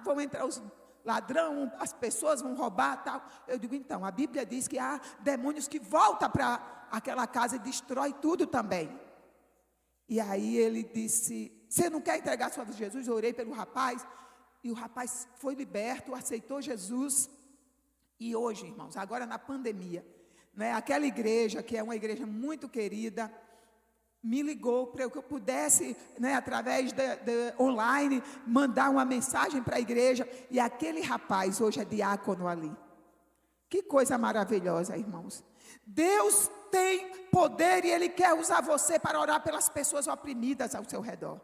Vão entrar os ladrões, as pessoas vão roubar, tal. Eu digo: então, a Bíblia diz que há demônios que voltam para aquela casa e destrói tudo também. E aí ele disse: você não quer entregar sua vida a Jesus? Eu orei pelo rapaz, e o rapaz foi liberto, aceitou Jesus, E hoje, irmãos, agora na pandemia, né, aquela igreja, que é uma igreja muito querida, me ligou para que eu pudesse, né, através de online, mandar uma mensagem para a igreja. E aquele rapaz hoje é diácono ali. Que coisa maravilhosa, irmãos. Deus tem poder e Ele quer usar você para orar pelas pessoas oprimidas ao seu redor.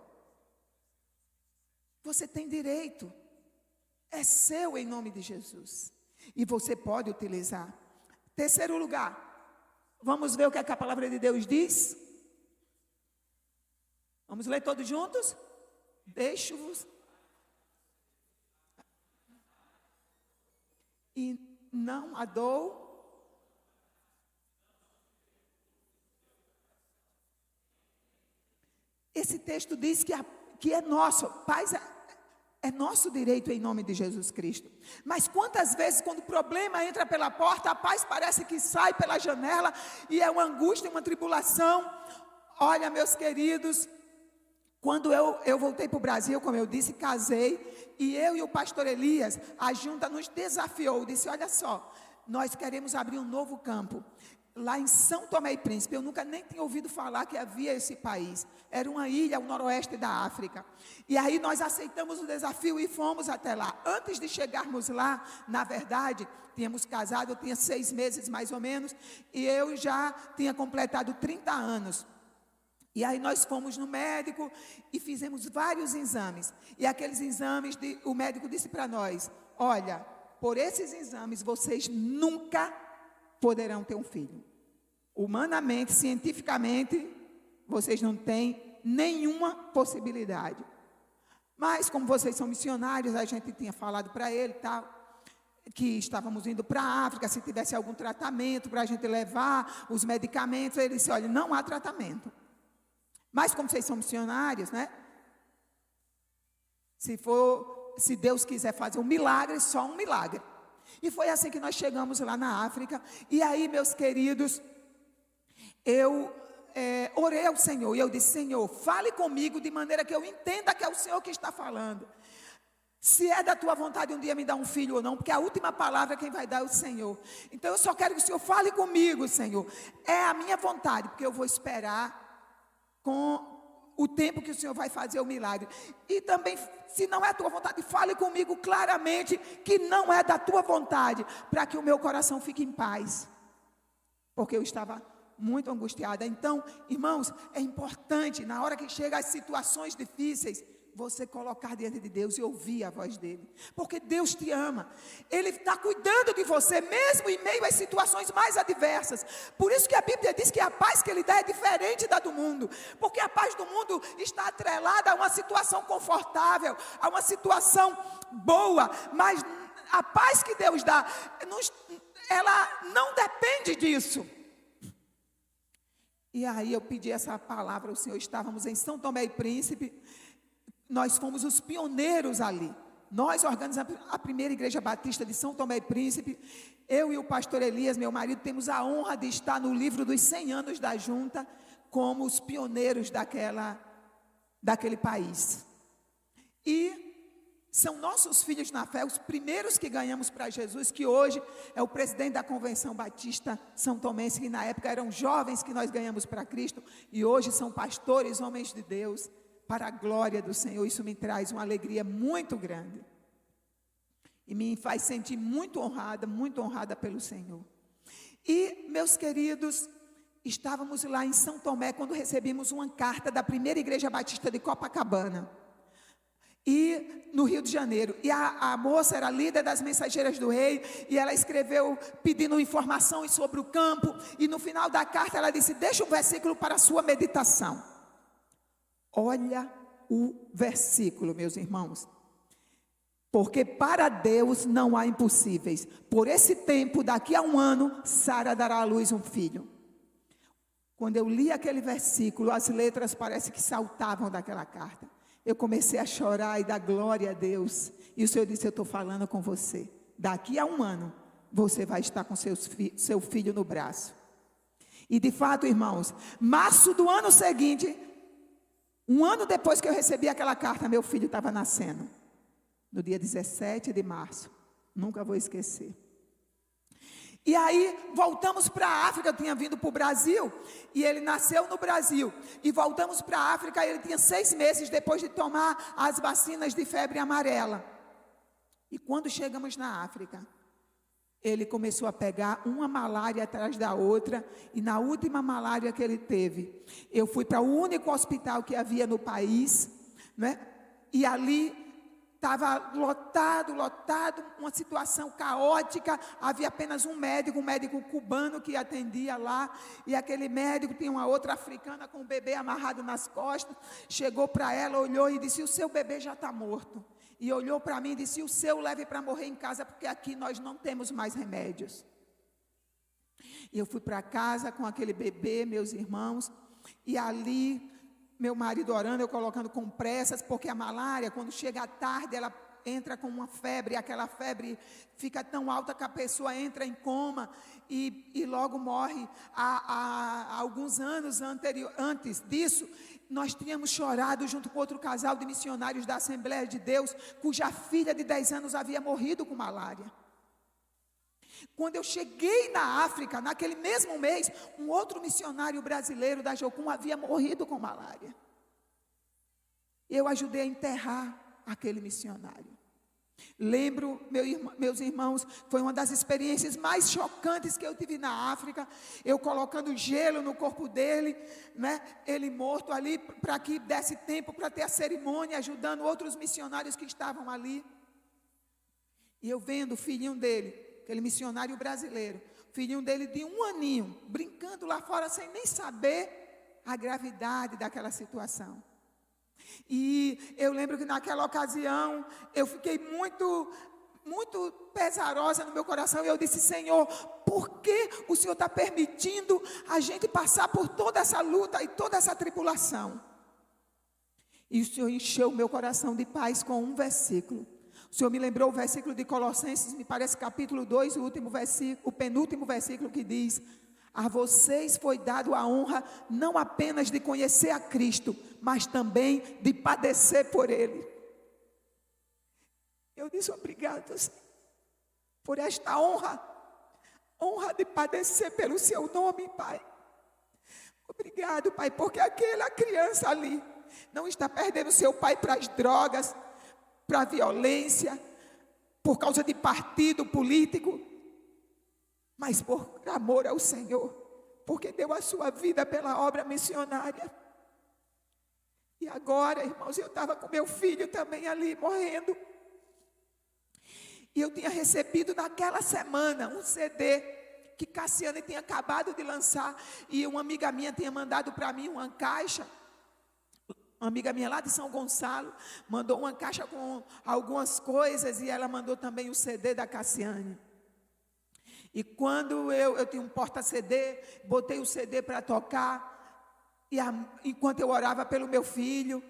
Você tem direito. É seu em nome de Jesus. E você pode utilizar. Terceiro lugar. Vamos ver o que a palavra de Deus diz? Vamos ler todos juntos? Deixo-vos. E não a dou. Esse texto diz que é nosso. Paz é nosso direito em nome de Jesus Cristo. Mas quantas vezes, quando o problema entra pela porta, a paz parece que sai pela janela e é uma angústia, uma tribulação. Olha, meus queridos, quando eu voltei para o Brasil, como eu disse, casei, e eu e o pastor Elias, a junta nos desafiou, disse, olha só, nós queremos abrir um novo campo, lá em São Tomé e Príncipe. Eu nunca nem tinha ouvido falar que havia esse país, era uma ilha ao noroeste da África, e aí nós aceitamos o desafio e fomos até lá. Antes de chegarmos lá, na verdade, tínhamos casado, eu tinha 6 meses mais ou menos, e eu já tinha completado 30 anos, e aí nós fomos no médico e fizemos vários exames. E aqueles exames, o médico disse para nós, olha, por esses exames vocês nunca poderão ter um filho. Humanamente, cientificamente, vocês não têm nenhuma possibilidade. Mas como vocês são missionários, a gente tinha falado para ele, tal, que estávamos indo para a África, se tivesse algum tratamento para a gente levar os medicamentos. Ele disse, olha, não há tratamento. Mas como vocês são missionários, né? Se Deus quiser fazer um milagre, só um milagre. E foi assim que nós chegamos lá na África. E aí, meus queridos, eu orei ao Senhor. E eu disse, Senhor, fale comigo de maneira que eu entenda que é o Senhor que está falando. Se é da tua vontade um dia me dar um filho ou não, porque a última palavra quem vai dar é o Senhor. Então eu só quero que o Senhor fale comigo, Senhor. É a minha vontade, porque eu vou esperar com o tempo que o Senhor vai fazer o milagre. E também, se não é a tua vontade, fale comigo claramente que não é da tua vontade, para que o meu coração fique em paz. Porque eu estava muito angustiada. Então, irmãos, é importante, na hora que chegam as situações difíceis, você colocar diante de Deus e ouvir a voz dele. Porque Deus te ama. Ele está cuidando de você, mesmo em meio às situações mais adversas. Por isso que a Bíblia diz que a paz que ele dá é diferente da do mundo. Porque a paz do mundo está atrelada a uma situação confortável, a uma situação boa. Mas a paz que Deus dá, ela não depende disso. E aí eu pedi essa palavra ao Senhor. Estávamos em São Tomé e Príncipe. Nós fomos os pioneiros ali. Nós organizamos a primeira igreja batista de São Tomé e Príncipe. Eu e o pastor Elias, meu marido, temos a honra de estar no livro dos 100 anos da junta, como os pioneiros daquele país. E são nossos filhos na fé, os primeiros que ganhamos para Jesus, que hoje é o presidente da Convenção Batista São Tomense, que na época eram jovens que nós ganhamos para Cristo, e hoje são pastores, homens de Deus, para a glória do Senhor. Isso me traz uma alegria muito grande. E me faz sentir muito honrada pelo Senhor. E, meus queridos, estávamos lá em São Tomé, quando recebemos uma carta da primeira igreja batista de Copacabana. E no Rio de Janeiro. E a moça era líder das mensageiras do rei, e ela escreveu pedindo informações sobre o campo. E no final da carta ela disse, deixa um versículo para a sua meditação. Olha o versículo, meus irmãos. Porque para Deus não há impossíveis. Por esse tempo, daqui a 1 ano, Sara dará à luz um filho. Quando eu li aquele versículo, as letras parece que saltavam daquela carta. Eu comecei a chorar e dar glória a Deus. E o Senhor disse, eu estou falando com você. Daqui a 1 ano, você vai estar com seu filho no braço. E de fato, irmãos, março do ano seguinte, 1 ano depois que eu recebi aquela carta, meu filho estava nascendo. No dia 17 de março. Nunca vou esquecer. E aí voltamos para a África. Eu tinha vindo para o Brasil e ele nasceu no Brasil. E voltamos para a África, ele tinha 6 meses depois de tomar as vacinas de febre amarela. E quando chegamos na África, ele começou a pegar uma malária atrás da outra. E na última malária que ele teve, eu fui para o único hospital que havia no país, né? E ali estava lotado, uma situação caótica. Havia apenas um médico cubano que atendia lá. E aquele médico tinha uma outra africana com o bebê amarrado nas costas. Chegou para ela, olhou e disse: o seu bebê já está morto. E olhou para mim e disse: o seu leve para morrer em casa, porque aqui nós não temos mais remédios. E eu fui para casa com aquele bebê, meus irmãos, e ali meu marido orando, eu colocando compressas, porque a malária, quando chega à tarde, ela entra com uma febre, e aquela febre fica tão alta que a pessoa entra em coma e logo morre. Há alguns anos antes disso, nós tínhamos chorado junto com outro casal de missionários da Assembleia de Deus, cuja filha de 10 anos havia morrido com malária. Quando eu cheguei na África, naquele mesmo mês, um outro missionário brasileiro da Jocum havia morrido com malária. Eu ajudei a enterrar aquele missionário. Lembro, meus irmãos, foi uma das experiências mais chocantes que eu tive na África. Eu colocando gelo no corpo dele, né? Ele morto ali, para que desse tempo para ter a cerimônia, ajudando outros missionários que estavam ali. E eu vendo o filhinho dele, aquele missionário brasileiro, filhinho dele de 1 aninho, brincando lá fora sem nem saber a gravidade daquela situação. E eu lembro que naquela ocasião eu fiquei muito pesarosa no meu coração. E eu disse: Senhor, por que o Senhor está permitindo a gente passar por toda essa luta e toda essa tribulação? E o Senhor encheu o meu coração de paz com um versículo. O Senhor me lembrou o versículo de Colossenses, me parece capítulo 2, o penúltimo versículo, que diz: a vocês foi dado a honra não apenas de conhecer a Cristo, mas também de padecer por Ele. Eu disse: obrigado, Senhor, por esta honra de padecer pelo Seu nome, Pai. Obrigado, Pai, porque aquela criança ali não está perdendo seu pai para as drogas, para a violência, por causa de partido político, mas por amor ao Senhor, porque deu a sua vida pela obra missionária. E agora, irmãos, eu estava com meu filho também ali, morrendo. E eu tinha recebido naquela semana um CD que Cassiane tinha acabado de lançar. E uma amiga minha tinha mandado para mim uma caixa. Uma amiga minha lá de São Gonçalo mandou uma caixa com algumas coisas. E ela mandou também o CD da Cassiane. E quando eu tinha um porta-CD, botei o CD para tocar. E enquanto eu orava pelo meu filho,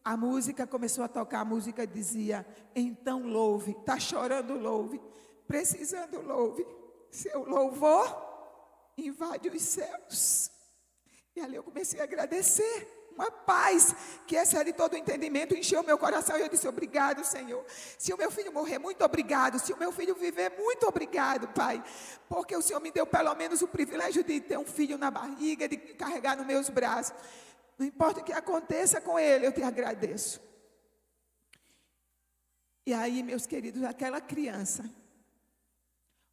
a música começou a tocar. A música dizia: então louve. Está chorando, louve. Precisando, louve. Seu louvor invade os céus. E ali eu comecei a agradecer. Uma paz que excede todo o entendimento encheu meu coração. E eu disse: obrigado, Senhor. Se o meu filho morrer, muito obrigado. Se o meu filho viver, muito obrigado, Pai. Porque o Senhor me deu pelo menos o privilégio de ter um filho na barriga, de carregar nos meus braços. Não importa o que aconteça com ele, eu te agradeço. E aí, meus queridos, aquela criança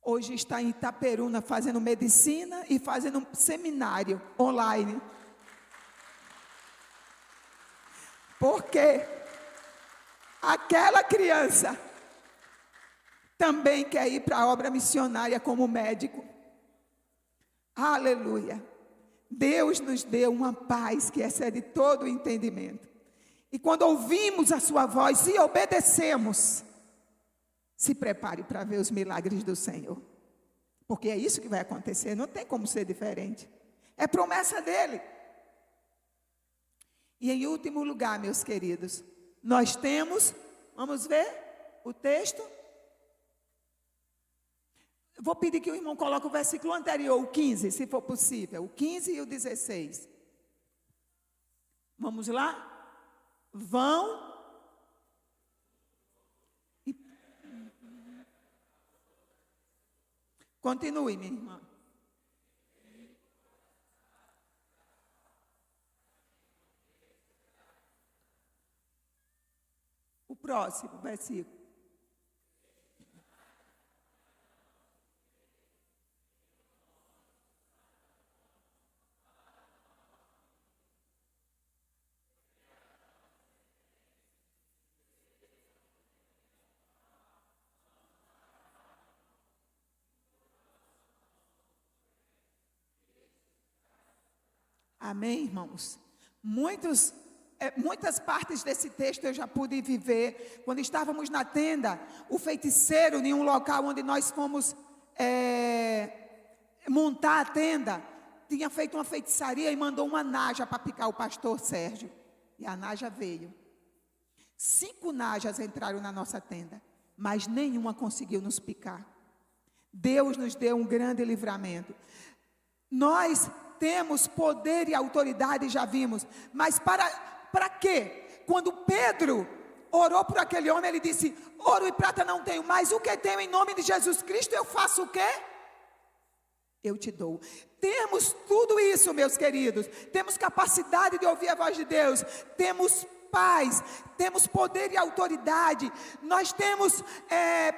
hoje está em Itaperuna fazendo medicina e fazendo um seminário online. Porque aquela criança também quer ir para a obra missionária como médico. Aleluia. Deus nos deu uma paz que excede todo o entendimento. E quando ouvimos a sua voz e obedecemos, se prepare para ver os milagres do Senhor. Porque é isso que vai acontecer, não tem como ser diferente. É promessa dele. E em último lugar, meus queridos, nós temos, vamos ver o texto. Vou pedir que o irmão coloque o versículo anterior, o 15, se for possível. O 15 e o 16. Vamos lá? Vão. Continue, minha irmã. O próximo versículo. Amém, irmãos? Muitas partes desse texto eu já pude viver. Quando estávamos na tenda, o feiticeiro, em um local onde nós fomos montar a tenda, tinha feito uma feitiçaria e mandou uma naja para picar o pastor Sérgio. E a naja veio. 5 najas entraram na nossa tenda, mas nenhuma conseguiu nos picar. Deus nos deu um grande livramento. Nós temos poder e autoridade, já vimos, mas para quê? Quando Pedro orou por aquele homem, ele disse: ouro e prata não tenho, mas o que tenho em nome de Jesus Cristo, eu faço o quê? Eu te dou. Temos tudo isso, meus queridos. Temos capacidade de ouvir a voz de Deus. Temos paz, temos poder e autoridade, nós temos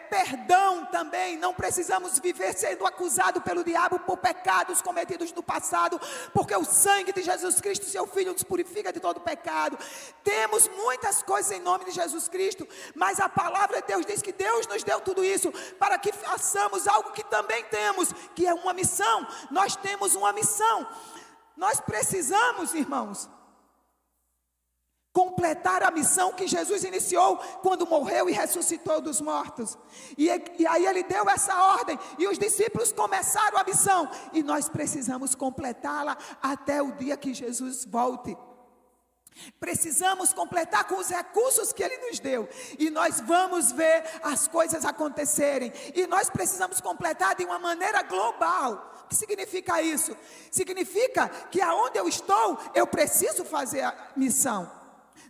perdão também, não precisamos viver sendo acusado pelo diabo por pecados cometidos no passado, porque o sangue de Jesus Cristo, seu Filho, nos purifica de todo pecado. Temos muitas coisas em nome de Jesus Cristo, mas a palavra de Deus diz que Deus nos deu tudo isso para que façamos algo que também temos, que é uma missão. Nós temos uma missão, nós precisamos, irmãos, completar a missão que Jesus iniciou quando morreu e ressuscitou dos mortos. E aí ele deu essa ordem e os discípulos começaram a missão. E nós precisamos completá-la até o dia que Jesus volte. Precisamos completar com os recursos que Ele nos deu. E nós vamos ver as coisas acontecerem. E nós precisamos completar de uma maneira global. O que significa isso? Significa que aonde eu estou, eu preciso fazer a missão.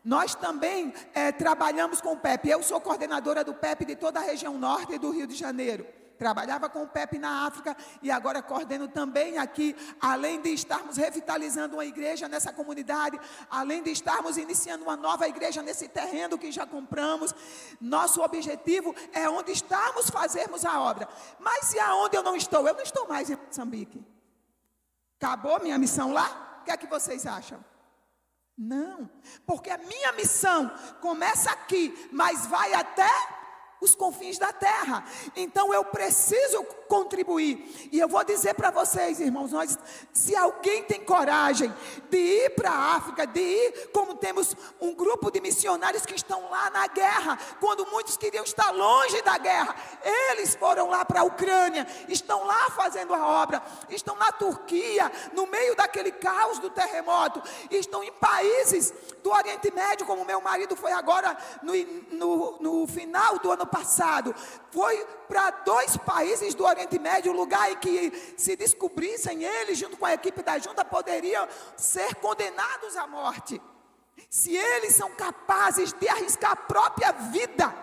Nós também trabalhamos com o PEP. Eu sou coordenadora do PEP de toda a região norte do Rio de Janeiro. Trabalhava com o PEP na África e agora coordeno também aqui, além de estarmos revitalizando uma igreja nessa comunidade, além de estarmos iniciando uma nova igreja nesse terreno que já compramos. Nosso objetivo é onde estamos fazermos a obra. Mas e aonde eu não estou? Eu não estou mais em Moçambique. Acabou minha missão lá? O que é que vocês acham? Não, porque a minha missão começa aqui, mas vai até os confins da terra. Então eu preciso contribuir. E eu vou dizer para vocês, irmãos, se alguém tem coragem de ir para a África, de ir, como temos um grupo de missionários que estão lá na guerra, quando muitos queriam estar longe da guerra, eles foram lá para a Ucrânia, estão lá fazendo a obra, estão na Turquia, no meio daquele caos do terremoto, estão em países do Oriente Médio, como meu marido foi agora no final do ano passado, foi para 2 países do Oriente Médio, um lugar em que, se descobrissem eles, junto com a equipe da junta, poderiam ser condenados à morte. Se eles são capazes de arriscar a própria vida,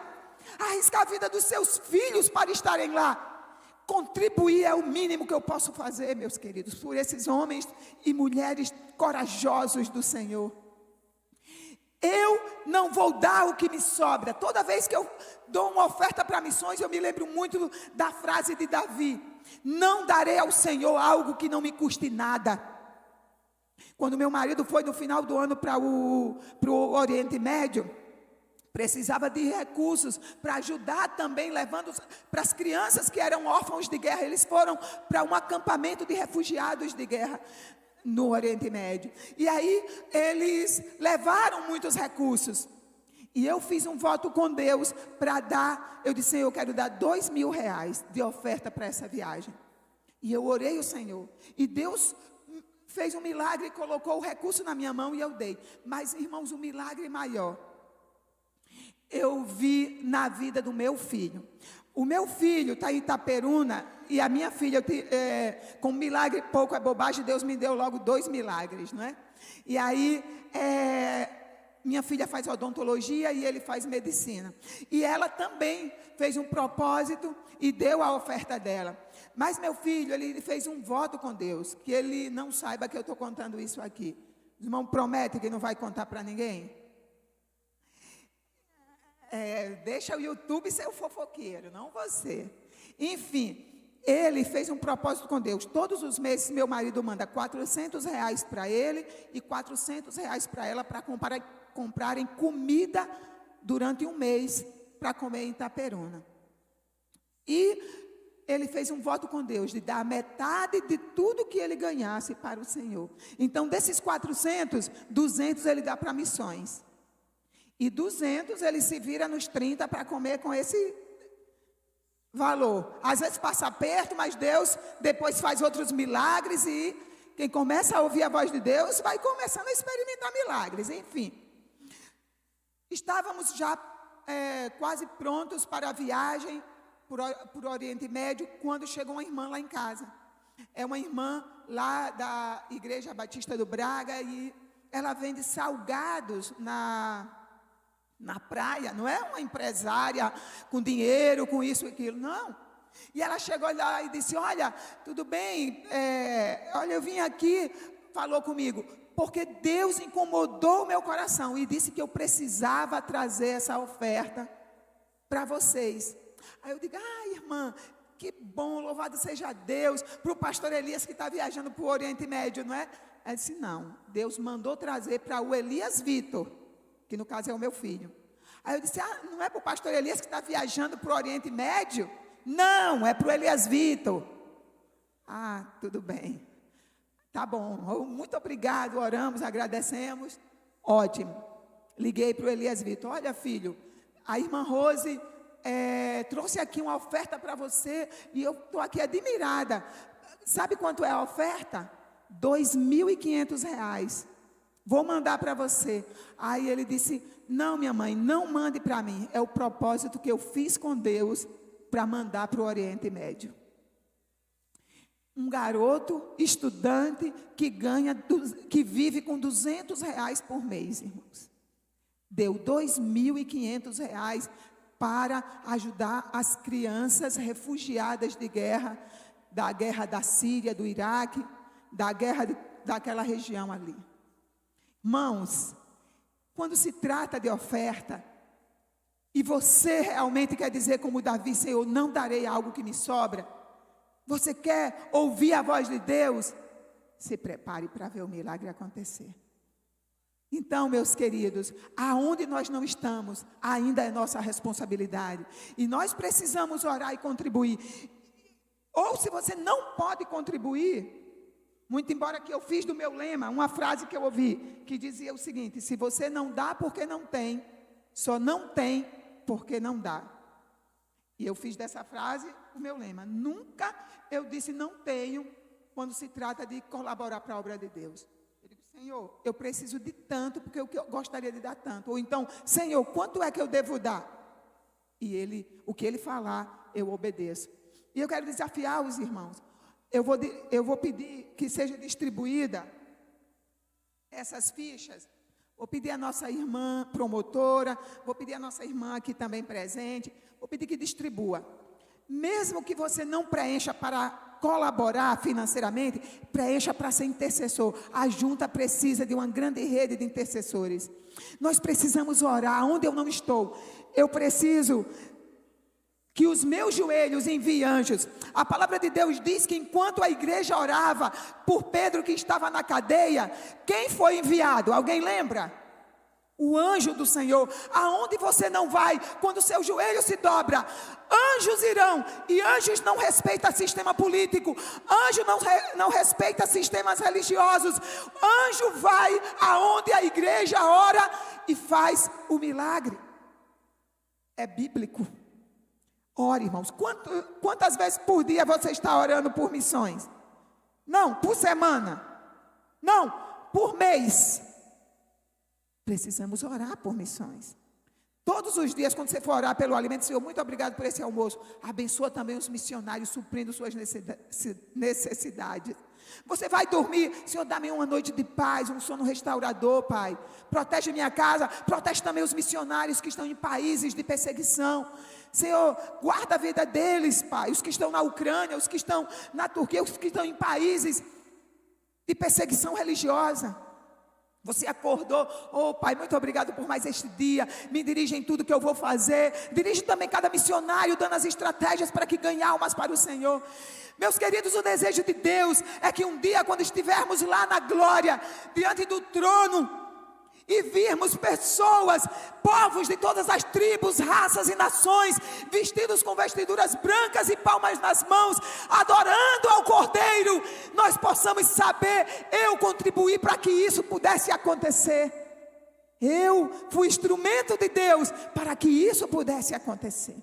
arriscar a vida dos seus filhos para estarem lá, contribuir é o mínimo que eu posso fazer, meus queridos, por esses homens e mulheres corajosos do Senhor. Eu não vou dar o que me sobra. Toda vez que eu dou uma oferta para missões, eu me lembro muito da frase de Davi: não darei ao Senhor algo que não me custe nada. Quando meu marido foi no final do ano para o Oriente Médio, precisava de recursos para ajudar também, levando para as crianças que eram órfãos de guerra. Eles foram para um acampamento de refugiados de guerra no Oriente Médio. E aí eles levaram muitos recursos. E eu fiz um voto com Deus para dar, eu disse: eu quero dar R$2.000 de oferta para essa viagem. E eu orei ao Senhor. E Deus fez um milagre e colocou o recurso na minha mão e eu dei. Mas, irmãos, um milagre maior eu vi na vida do meu filho. O meu filho está em Itaperuna e a minha filha, com milagre pouco é bobagem, Deus me deu logo 2 milagres, não é? E aí, minha filha faz odontologia e ele faz medicina. E ela também fez um propósito e deu a oferta dela. Mas meu filho, ele fez um voto com Deus, que ele não saiba que eu estou contando isso aqui. O irmão promete que não vai contar para ninguém? Deixa o YouTube ser o fofoqueiro, não você. Enfim, ele fez um propósito com Deus. Todos os meses, meu marido manda R$400 para ele e R$400 para ela para comprarem comida durante um mês para comer em Itaperuna. E ele fez um voto com Deus de dar metade de tudo que ele ganhasse para o Senhor. Então, desses 400, 200 ele dá para missões. E 200 ele se vira nos 30 para comer com esse valor. Às vezes passa perto, mas Deus depois faz outros milagres e quem começa a ouvir a voz de Deus vai começando a experimentar milagres. Enfim, estávamos já quase prontos para a viagem por Oriente Médio, quando chegou uma irmã lá em casa. É uma irmã lá da Igreja Batista do Braga e ela vende salgados na praia. Não é uma empresária com dinheiro, com isso e aquilo, não. E ela chegou lá e disse: olha, tudo bem, olha, eu vim aqui, falou comigo, porque Deus incomodou o meu coração e disse que eu precisava trazer essa oferta para vocês. Aí eu digo: irmã, que bom, louvado seja Deus, para o pastor Elias que está viajando para o Oriente Médio, não é? Ela disse: não, Deus mandou trazer para o Elias Vitor, que no caso é o meu filho. Aí eu disse: não é para o pastor Elias que está viajando para o Oriente Médio? Não, é para o Elias Vitor. Tudo bem. Tá bom, muito obrigado, oramos, agradecemos. Ótimo. Liguei para o Elias Vitor: olha, filho, a irmã Rose trouxe aqui uma oferta para você e eu estou aqui admirada. Sabe quanto é a oferta? R$2.500. Vou mandar para você. Aí ele disse: não, minha mãe, não mande para mim. É o propósito que eu fiz com Deus para mandar para o Oriente Médio. Um garoto, estudante, que vive com R$200 por mês, irmãos. Deu R$2.500 para ajudar as crianças refugiadas de guerra, da guerra da Síria, do Iraque, da guerra daquela região ali. Irmãos, quando se trata de oferta, e você realmente quer dizer como Davi: Senhor, não darei algo que me sobra. Você quer ouvir a voz de Deus? Se prepare para ver o milagre acontecer. Então, meus queridos, aonde nós não estamos, ainda é nossa responsabilidade. E nós precisamos orar e contribuir. Ou se você não pode contribuir, muito embora que eu fiz do meu lema, uma frase que eu ouvi, que dizia o seguinte: se você não dá porque não tem, só não tem porque não dá. E eu fiz dessa frase o meu lema. Nunca eu disse não tenho, quando se trata de colaborar para a obra de Deus. Eu digo: Senhor, eu preciso de tanto, porque eu gostaria de dar tanto. Ou então: Senhor, quanto é que eu devo dar? E o que Ele falar, eu obedeço. E eu quero desafiar os irmãos. Eu vou pedir que seja distribuída essas fichas. Vou pedir a nossa irmã promotora, vou pedir a nossa irmã aqui também presente, vou pedir que distribua. Mesmo que você não preencha para colaborar financeiramente, preencha para ser intercessor. A junta precisa de uma grande rede de intercessores. Nós precisamos orar. Onde eu não estou, eu preciso que os meus joelhos enviem anjos. A palavra de Deus diz que enquanto a igreja orava por Pedro que estava na cadeia, quem foi enviado? Alguém lembra? O anjo do Senhor. Aonde você não vai, quando o seu joelho se dobra, anjos irão. E anjos não respeitam sistema político, anjo não respeita sistemas religiosos. Anjo vai aonde a igreja ora e faz o milagre. É bíblico. Ore, irmãos. Quantas vezes por dia você está orando por missões? Não, por semana. Não, por mês. Precisamos orar por missões. Todos os dias, quando você for orar pelo alimento, Senhor, muito obrigado por esse almoço. Abençoa também os missionários, suprindo suas necessidades. Você vai dormir, Senhor, dá-me uma noite de paz, um sono restaurador, Pai. Protege minha casa, protege também os missionários que estão em países de perseguição. Senhor, guarda a vida deles, Pai. Os que estão na Ucrânia, os que estão na Turquia, os que estão em países de perseguição religiosa. Você acordou, Pai, muito obrigado por mais este dia. Me dirige em tudo que eu vou fazer. Dirige também cada missionário, dando as estratégias para que ganhe almas para o Senhor. Meus queridos, o desejo de Deus é que um dia, quando estivermos lá na glória, diante do trono, e virmos pessoas, povos de todas as tribos, raças e nações, vestidos com vestiduras brancas e palmas nas mãos, adorando ao Cordeiro, nós possamos saber, eu contribuí para que isso pudesse acontecer. Eu fui instrumento de Deus para que isso pudesse acontecer.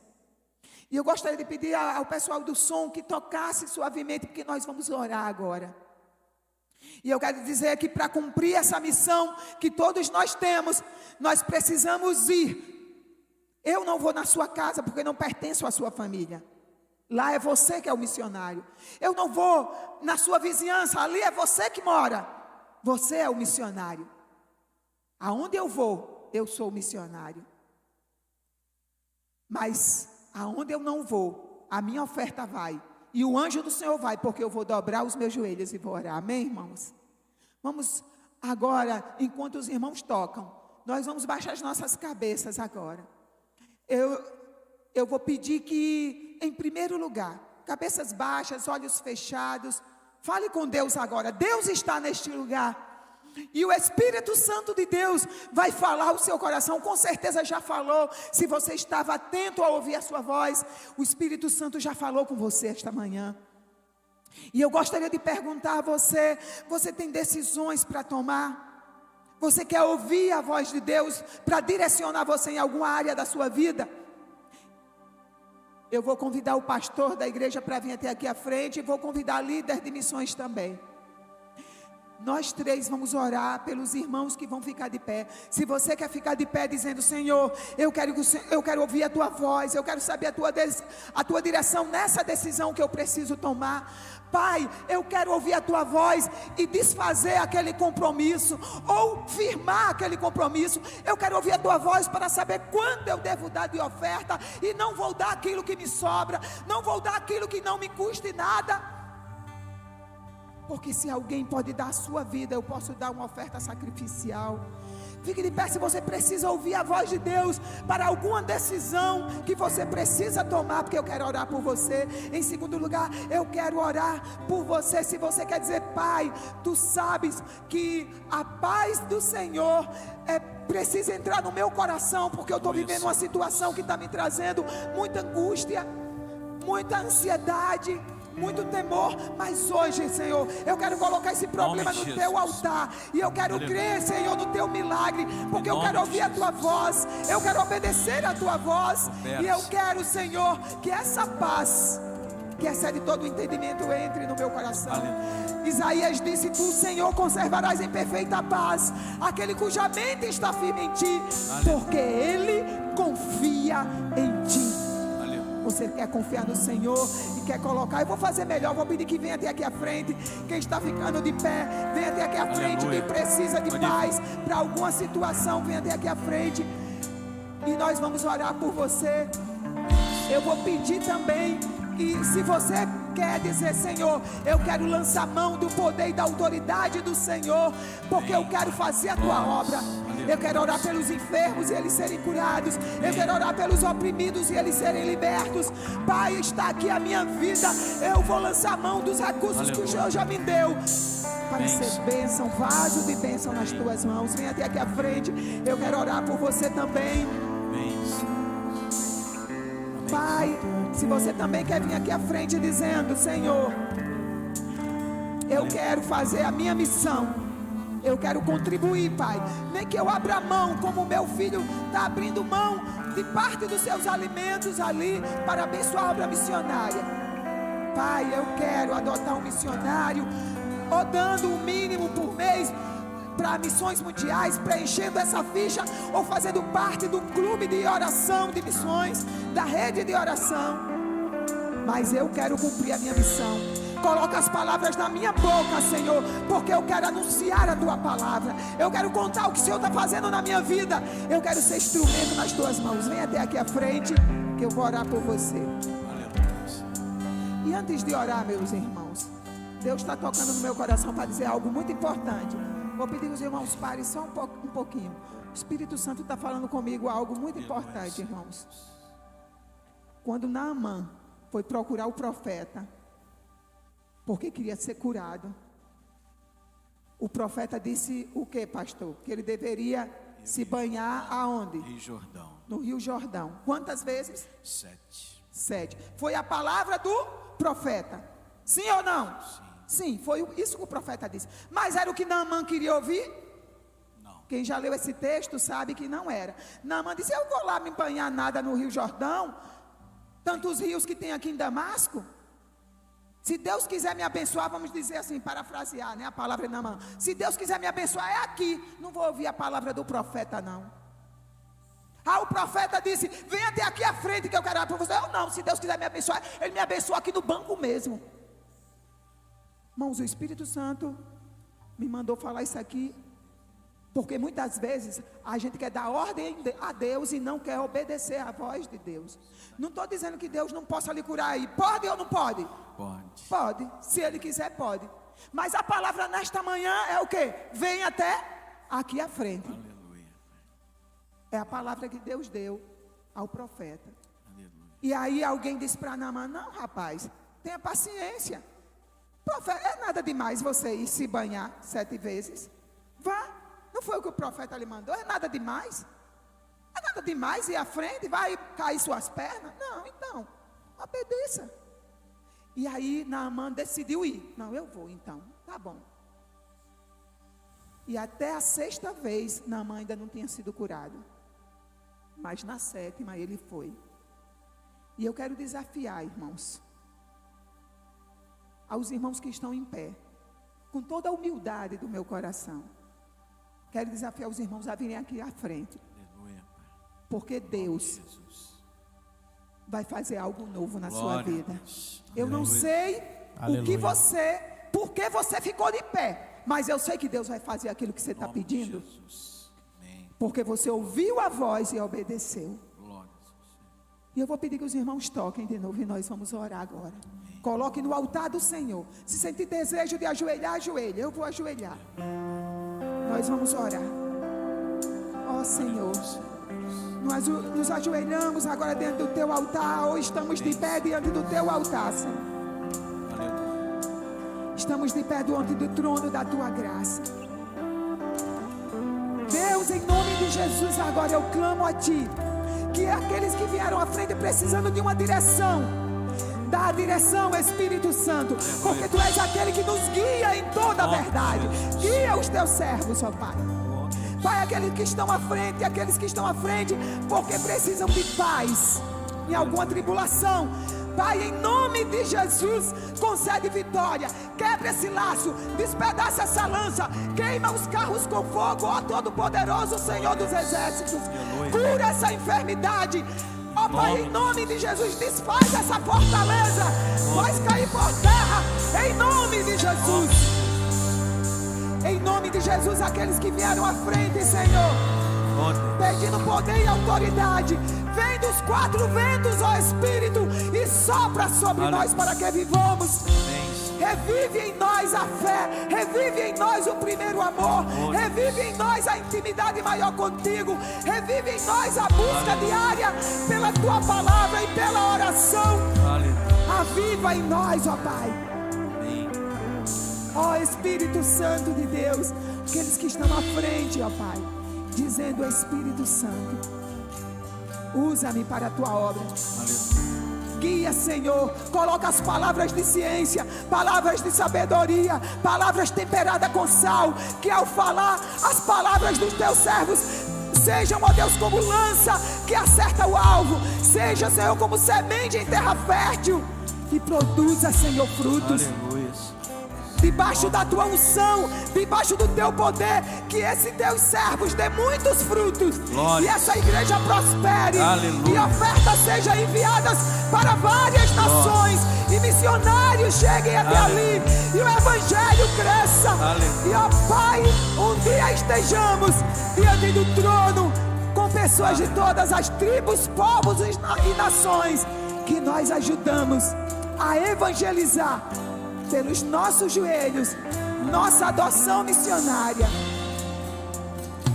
E eu gostaria de pedir ao pessoal do som que tocasse suavemente, porque nós vamos orar agora. E eu quero dizer que para cumprir essa missão que todos nós temos, nós precisamos ir. Eu não vou na sua casa porque não pertenço à sua família. Lá é você que é o missionário. Eu não vou na sua vizinhança, ali é você que mora. Você é o missionário. Aonde eu vou, eu sou o missionário. Mas aonde eu não vou, a minha oferta vai. E o anjo do Senhor vai, porque eu vou dobrar os meus joelhos e vou orar. Amém, irmãos? Vamos agora, enquanto os irmãos tocam, nós vamos baixar as nossas cabeças agora. Eu vou pedir que, em primeiro lugar, cabeças baixas, olhos fechados, fale com Deus agora. Deus está neste lugar. E o Espírito Santo de Deus vai falar ao seu coração, com certeza já falou. Se você estava atento a ouvir a sua voz, o Espírito Santo já falou com você esta manhã. E eu gostaria de perguntar a você, você tem decisões para tomar? Você quer ouvir a voz de Deus para direcionar você em alguma área da sua vida? Eu vou convidar o pastor da igreja para vir até aqui à frente, e vou convidar a líder de missões também. Nós três vamos orar pelos irmãos que vão ficar de pé. Se você quer ficar de pé dizendo: Senhor, eu quero ouvir a tua voz, eu quero saber a tua direção nessa decisão que eu preciso tomar. Pai, eu quero ouvir a tua voz e desfazer aquele compromisso, ou firmar aquele compromisso. Eu quero ouvir a tua voz para saber quando eu devo dar de oferta, e não vou dar aquilo que me sobra, não vou dar aquilo que não me custe nada. Porque se alguém pode dar a sua vida, eu posso dar uma oferta sacrificial. Fique de pé se você precisa ouvir a voz de Deus para alguma decisão que você precisa tomar, porque eu quero orar por você. Em segundo lugar, eu quero orar por você. Se você quer dizer: Pai, tu sabes que a paz do Senhor precisa entrar no meu coração, porque eu estou vivendo uma situação que está me trazendo muita angústia, muita ansiedade, muito temor, mas hoje, Senhor, eu quero colocar esse problema no teu altar, e eu quero crer, Senhor, no teu milagre, porque eu quero ouvir a tua voz, eu quero obedecer a tua voz, e eu quero, Senhor, que essa paz, que excede todo o entendimento, entre no meu coração. Isaías disse: tu, Senhor, conservarás em perfeita paz aquele cuja mente está firme em ti, porque ele confia em ti. Você quer confiar no Senhor e quer colocar? Eu vou fazer melhor, vou pedir que venha até aqui à frente. Quem está ficando de pé, venha até aqui à frente. Quem precisa de paz para alguma situação, venha até aqui à frente. E nós vamos orar por você. Eu vou pedir também que, se você quer dizer: Senhor, eu quero lançar mão do poder e da autoridade do Senhor, porque eu quero fazer a tua obra. Eu quero orar pelos enfermos e eles serem curados. Eu quero orar pelos oprimidos e eles serem libertos. Pai, está aqui a minha vida. Eu vou lançar mão dos recursos que o Senhor já me deu, para ser bênção, vaso de bênção nas tuas mãos. Vem até aqui à frente. Eu quero orar por você também. Pai, se você também quer vir aqui à frente dizendo: Senhor, eu quero fazer a minha missão, eu quero contribuir, Pai. Nem que eu abra mão, como o meu filho está abrindo mão de parte dos seus alimentos ali, para abençoar a obra missionária. Pai, eu quero adotar um missionário, ou dando o mínimo por mês para missões mundiais, preenchendo essa ficha, ou fazendo parte do clube de oração de missões, da rede de oração. Mas eu quero cumprir a minha missão. Coloca as palavras na minha boca, Senhor, porque eu quero anunciar a Tua palavra. Eu quero contar o que o Senhor está fazendo na minha vida. Eu quero ser instrumento nas Tuas mãos. Vem até aqui à frente, que eu vou orar por você. E antes de orar, meus irmãos, Deus está tocando no meu coração para dizer algo muito importante. Vou pedir que os irmãos parem só um pouquinho. O Espírito Santo está falando comigo algo muito importante, irmãos. Quando Naamã foi procurar o profeta, porque queria ser curado, o profeta disse o que, pastor? Que ele deveria se banhar aonde? Rio Jordão. No Rio Jordão. Quantas vezes? 7. 7. Foi a palavra do profeta. Sim ou não? Sim, foi isso que o profeta disse. Mas era o que Naamã queria ouvir? Não. Quem já leu esse texto sabe que não era. Naamã disse: eu vou lá me banhar nada no Rio Jordão, tantos rios que tem aqui em Damasco. Se Deus quiser me abençoar, vamos dizer assim, parafrasear, né, a palavra de Naamã. Se Deus quiser me abençoar, é aqui. Não vou ouvir a palavra do profeta, não. O profeta disse: vem até aqui à frente que eu quero orar por você. Eu não, se Deus quiser me abençoar, Ele me abençoa aqui no banco mesmo. Irmãos, o Espírito Santo me mandou falar isso aqui, porque muitas vezes a gente quer dar ordem a Deus e não quer obedecer à voz de Deus. Não estou dizendo que Deus não possa lhe curar aí. Pode ou não pode? Pode. Pode, se Ele quiser pode. Mas a palavra nesta manhã é o quê? Vem até aqui à frente. Aleluia. É a palavra que Deus deu ao profeta. Aleluia. E aí alguém disse para Naamã: não, rapaz, tenha paciência. Profeta, é nada demais você ir se banhar 7 vezes. Vá. Não foi o que o profeta lhe mandou? É nada demais? É nada demais ir à frente? Vai cair suas pernas? Não, então, obedeça. E aí Naamã decidiu ir. Não, eu vou então, tá bom. E até a 6ª vez Naamã ainda não tinha sido curado. Mas na 7ª ele foi. E eu quero desafiar, irmãos, aos irmãos que estão em pé, com toda a humildade do meu coração, quero desafiar os irmãos a virem aqui à frente. Aleluia. Porque Deus vai fazer algo novo na sua Glória vida. a Deus. Eu não sei o que por que você ficou de pé, mas eu sei que Deus vai fazer aquilo que você está pedindo. Jesus. Amém. Porque você ouviu a voz e obedeceu. Glória a Deus. E eu vou pedir que os irmãos toquem de novo e nós vamos orar agora. Coloque no altar do Senhor. Se sentir desejo de ajoelhar, ajoelhe. Eu vou ajoelhar. Nós vamos orar. Ó Senhor, nós nos ajoelhamos agora dentro do Teu altar, ou estamos de pé diante do Teu altar, Senhor. Aleluia. Estamos de pé diante do trono da Tua graça. Deus, em nome de Jesus, agora eu clamo a Ti, que aqueles que vieram à frente precisando de uma direção, dá a direção, Espírito Santo, porque Tu és aquele que nos guia em toda a verdade. Guia os Teus servos, ó Pai. Pai, aqueles que estão à frente, porque precisam de paz em alguma tribulação. Pai, em nome de Jesus, concede vitória. Quebra esse laço, despedaça essa lança, queima os carros com fogo, ó Todo-Poderoso Senhor dos Exércitos. Cura essa enfermidade. Ó Pai, em nome de Jesus, desfaz essa fortaleza, faz cair por terra, em nome de Jesus. Em nome de Jesus, aqueles que vieram à frente, Senhor, pedindo poder e autoridade, vem dos 4 ventos, ó Espírito, e sopra sobre nós para que vivamos. Revive em nós a fé, revive em nós o primeiro amor, revive em nós a intimidade maior contigo, revive em nós a busca diária pela Tua palavra e pela oração. Aviva em nós, ó Pai. Ó Espírito Santo de Deus, aqueles que estão à frente, ó Pai, dizendo: Espírito Santo, usa-me para a Tua obra. Guia, Senhor, coloca as palavras de ciência, palavras de sabedoria, palavras temperadas com sal, que ao falar as palavras dos Teus servos sejam, ó Deus, como lança que acerta o alvo, seja, Senhor, como semente em terra fértil, e produza, Senhor, frutos. Aleluia. debaixo da tua unção, debaixo do teu poder, que esses teus servos dê muitos frutos. Glória. E essa igreja prospere. Aleluia. E ofertas sejam enviadas para várias nações. E missionários cheguem até ali. E o evangelho cresça. Aleluia. E ó Pai, um dia estejamos diante do trono com pessoas de todas as tribos, povos e nações, que nós ajudamos a evangelizar pelos nossos joelhos, nossa adoção missionária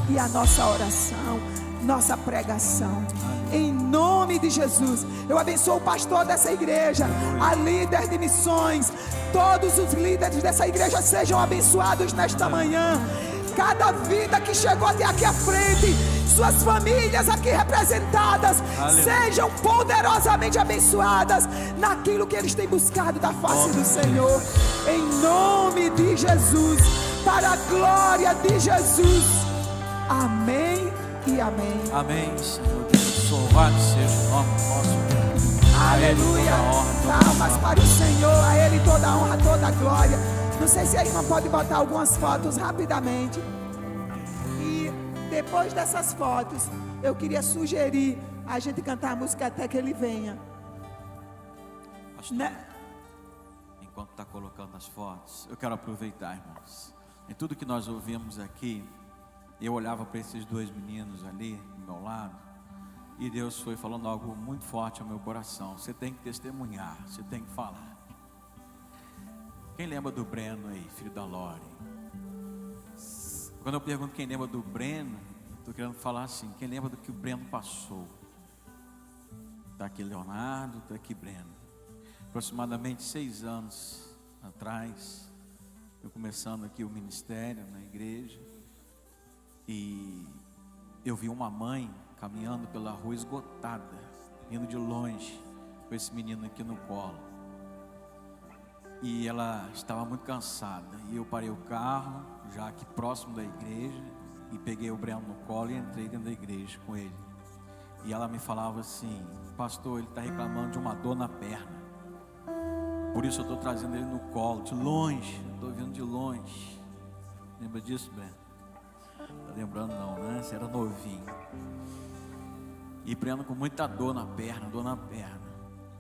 e a nossa oração, nossa pregação. Em nome de Jesus, eu abençoo o pastor dessa igreja, a líder de missões, todos os líderes dessa igreja sejam abençoados nesta manhã. Cada vida que chegou até aqui à frente, suas famílias aqui representadas, sejam poderosamente abençoadas naquilo que eles têm buscado da face do Senhor. Em nome de Jesus, para a glória de Jesus. Amém e amém. Amém, Senhor Deus. Louvado seja o nome do nosso Deus. Aleluia. Palmas para o Senhor, a Ele toda a honra, toda a glória. Não sei se a irmã pode botar algumas fotos rapidamente. E depois dessas fotos, eu queria sugerir a gente cantar a música Até Que Ele Venha. Pastor, enquanto está colocando as fotos, eu quero aproveitar, irmãos. Em tudo que nós ouvimos aqui, eu olhava para esses dois meninos ali do meu lado, e Deus foi falando algo muito forte ao meu coração. Você tem que testemunhar, você tem que falar. Quem lembra do Breno aí, filho da Lore? Quando eu pergunto quem lembra do Breno, estou querendo falar assim: quem lembra do que o Breno passou? Está aqui Leonardo, está aqui Breno. Aproximadamente 6 anos atrás, eu começando aqui o ministério na igreja, e eu vi uma mãe caminhando pela rua esgotada, vindo de longe, com esse menino aqui no colo. E ela estava muito cansada, e eu parei o carro, já aqui próximo da igreja, e peguei o Breno no colo e entrei dentro da igreja com ele. E ela me falava assim: pastor, ele está reclamando de uma dor na perna, por isso eu estou trazendo ele no colo, de longe, estou vindo de longe. Lembra disso, Breno? Está lembrando não, né? Você era novinho. E Breno com muita dor na perna,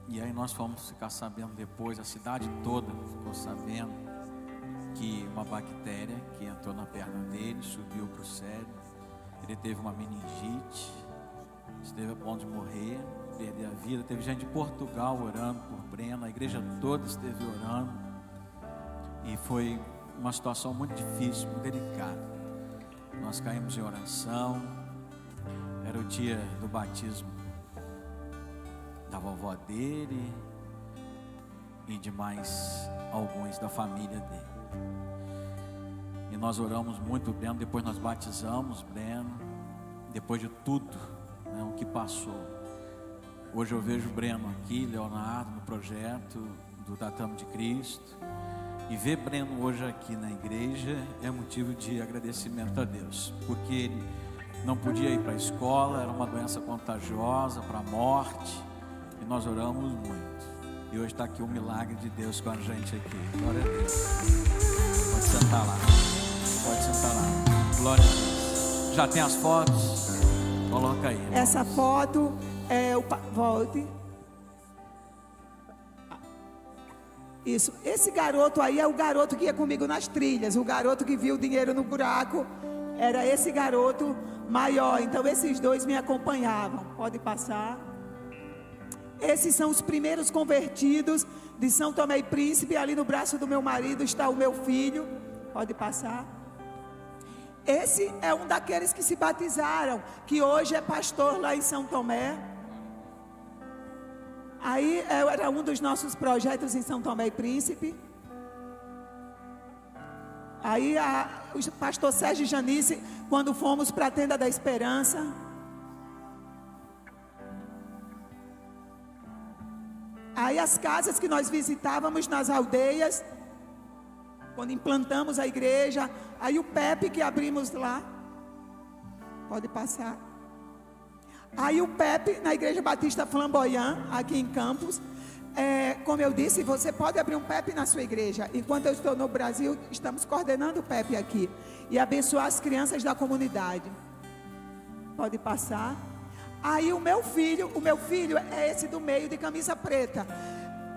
E aí nós fomos ficar sabendo depois, a cidade toda ficou sabendo, que uma bactéria que entrou na perna dele, subiu para o cérebro. Ele teve uma meningite, esteve a ponto de morrer, perder a vida. Teve gente de Portugal orando por Breno, a igreja toda esteve orando. E foi uma situação muito difícil, muito delicada. Nós caímos em oração. Era o dia do batismo da vovó dele e de mais alguns da família dele. E nós oramos muito o Breno, depois nós batizamos Breno, depois de tudo, né, o que passou. Hoje eu vejo o Breno aqui, Leonardo, no projeto do Datame de Cristo, e ver Breno hoje aqui na igreja é motivo de agradecimento a Deus, porque ele não podia ir para a escola, era uma doença contagiosa, para a morte, e nós oramos muito. E hoje está aqui o milagre de Deus com a gente aqui. Glória a Deus. Pode sentar lá. Pode sentar lá. Glória a Deus. Já tem as fotos? Coloca aí, irmãos. Essa foto é o... Volte. Isso. Esse garoto aí é o garoto que ia comigo nas trilhas. O garoto que viu o dinheiro no buraco. Era esse garoto maior. Então esses dois me acompanhavam. Pode passar. Esses são os primeiros convertidos de São Tomé e Príncipe. Ali no braço do meu marido está o meu filho. Pode passar. Esse é um daqueles que se batizaram, que hoje é pastor lá em São Tomé. Aí era um dos nossos projetos em São Tomé e Príncipe. Aí o pastor Sérgio e Janice, quando fomos para a Tenda da Esperança. Aí as casas que nós visitávamos nas aldeias, quando implantamos a igreja. Aí o Pepe que abrimos lá. Pode passar. Aí o Pepe na Igreja Batista Flamboyant, aqui em Campos. como eu disse, você pode abrir um PEP na sua igreja. Enquanto eu estou no Brasil, estamos coordenando o PEP aqui. E abençoar as crianças da comunidade. Pode passar. Aí o meu filho é esse do meio, de camisa preta.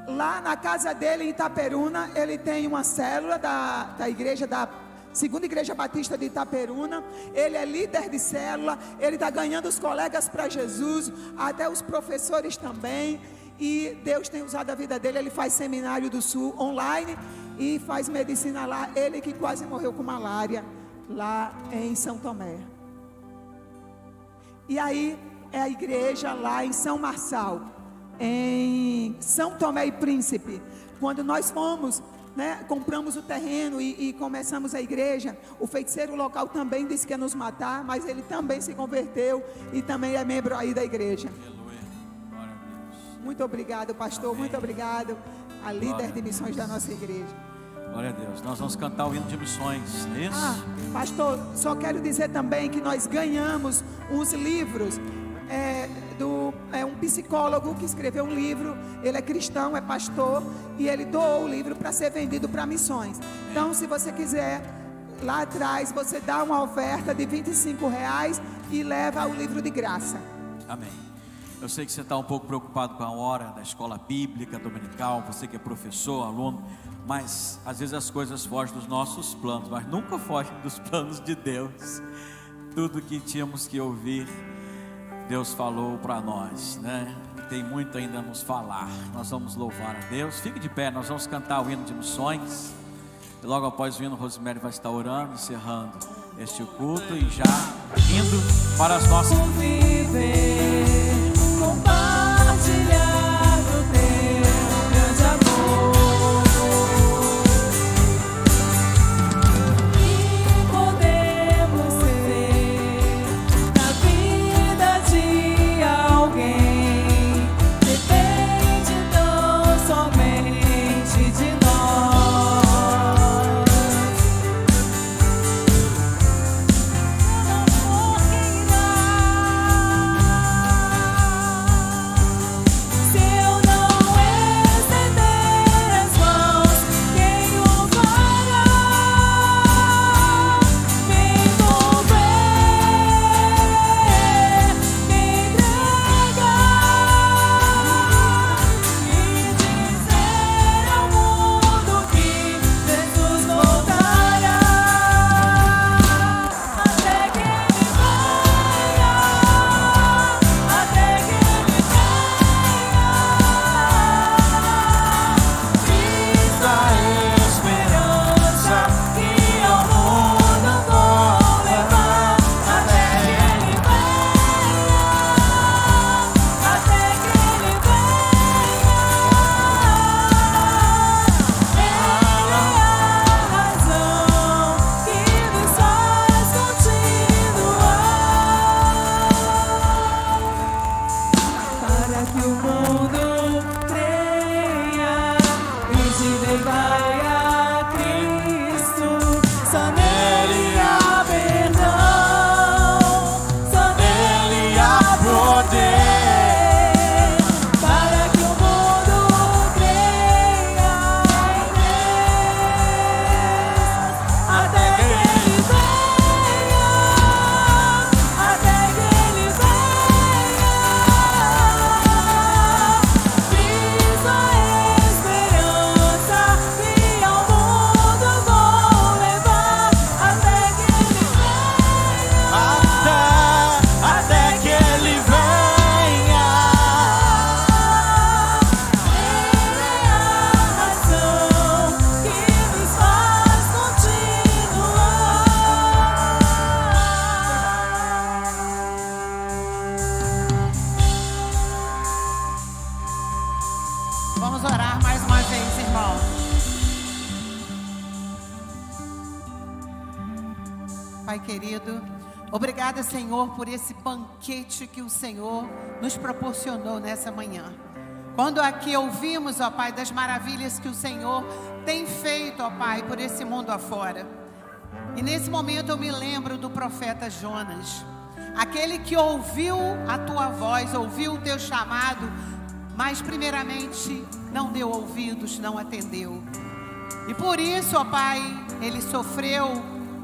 Lá na casa dele, em Itaperuna, ele tem uma célula da igreja, da Segunda Igreja Batista de Itaperuna. Ele é líder de célula. Ele está ganhando os colegas para Jesus, até os professores também. E Deus tem usado a vida dele. Ele faz seminário do Sul online e faz medicina lá. Ele que quase morreu com malária lá em São Tomé. E aí é a igreja lá em São Marçal, em São Tomé e Príncipe. Quando nós fomos, compramos o terreno e começamos a igreja, o feiticeiro local também disse que ia nos matar, mas ele também se converteu e também é membro aí da igreja. Aleluia. Glória a Deus. Muito obrigado, pastor. Amém. Muito obrigado, a líder de missões da nossa igreja. Glória a Deus. Nós vamos cantar o hino de missões, é isso? Pastor, só quero dizer também que nós ganhamos uns livros um psicólogo que escreveu um livro. Ele é cristão, é pastor, e ele doou o livro para ser vendido para missões. Então, se você quiser, lá atrás você dá uma oferta de R$25 e leva o livro de graça. Amém. Eu sei que você está um pouco preocupado com a hora da escola bíblica dominical, você que é professor, aluno, mas às vezes as coisas fogem dos nossos planos, mas nunca fogem dos planos de Deus. Tudo que tínhamos que ouvir, Deus falou para nós, Tem muito ainda a nos falar. Nós vamos louvar a Deus. Fique de pé, nós vamos cantar o hino de missões. E logo após o hino, Rosemary vai estar orando, encerrando este culto e já indo para as nossas. Compartilhar do teu grande amor e podemos ser na vida de alguém, depende tão somente de nós. Não for Vamos orar mais uma vez, irmão. Pai querido, obrigada, Senhor, por esse banquete que o Senhor nos proporcionou nessa manhã. Quando aqui ouvimos, ó Pai, das maravilhas que o Senhor tem feito, ó Pai, por esse mundo afora. E nesse momento eu me lembro do profeta Jonas, aquele que ouviu a tua voz, ouviu o teu chamado, mas primeiramente não deu ouvidos, não atendeu. E por isso, ó Pai, ele sofreu,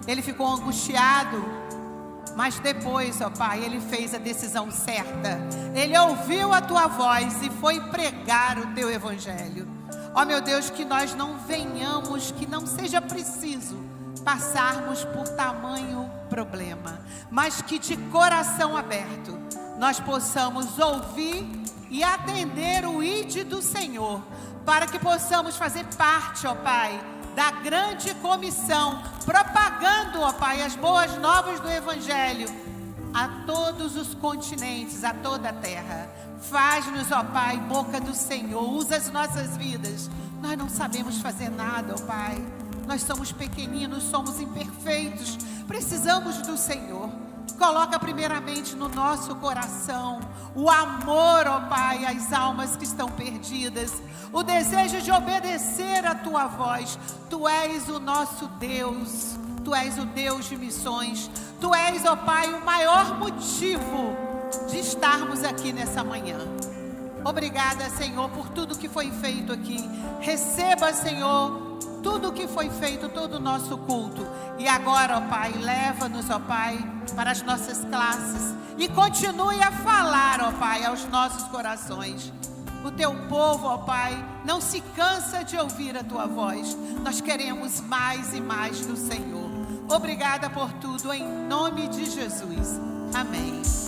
ele ficou angustiado, mas depois, ó Pai, ele fez a decisão certa. Ele ouviu a tua voz e foi pregar o teu evangelho. Ó meu Deus, que nós não venhamos, que não seja preciso passarmos por tamanho problema, mas que de coração aberto nós possamos ouvir e atender o ide do Senhor, para que possamos fazer parte, ó Pai, da grande comissão, propagando, ó Pai, as boas novas do Evangelho a todos os continentes, a toda a terra. Faz-nos, ó Pai, boca do Senhor, usa as nossas vidas. Nós não sabemos fazer nada, ó Pai. Nós somos pequeninos, somos imperfeitos, precisamos do Senhor. Coloca primeiramente no nosso coração o amor, ó Pai, às almas que estão perdidas, o desejo de obedecer a Tua voz. Tu és o nosso Deus, Tu és o Deus de missões, Tu és, ó Pai, o maior motivo de estarmos aqui nessa manhã. Obrigada, Senhor, por tudo que foi feito aqui. Receba, Senhor, tudo que foi feito, todo o nosso culto. E agora, ó Pai, leva-nos, ó Pai, para as nossas classes e continue a falar, ó Pai, aos nossos corações. O teu povo, ó Pai, não se cansa de ouvir a tua voz. Nós queremos mais e mais do Senhor. Obrigada por tudo, em nome de Jesus. Amém.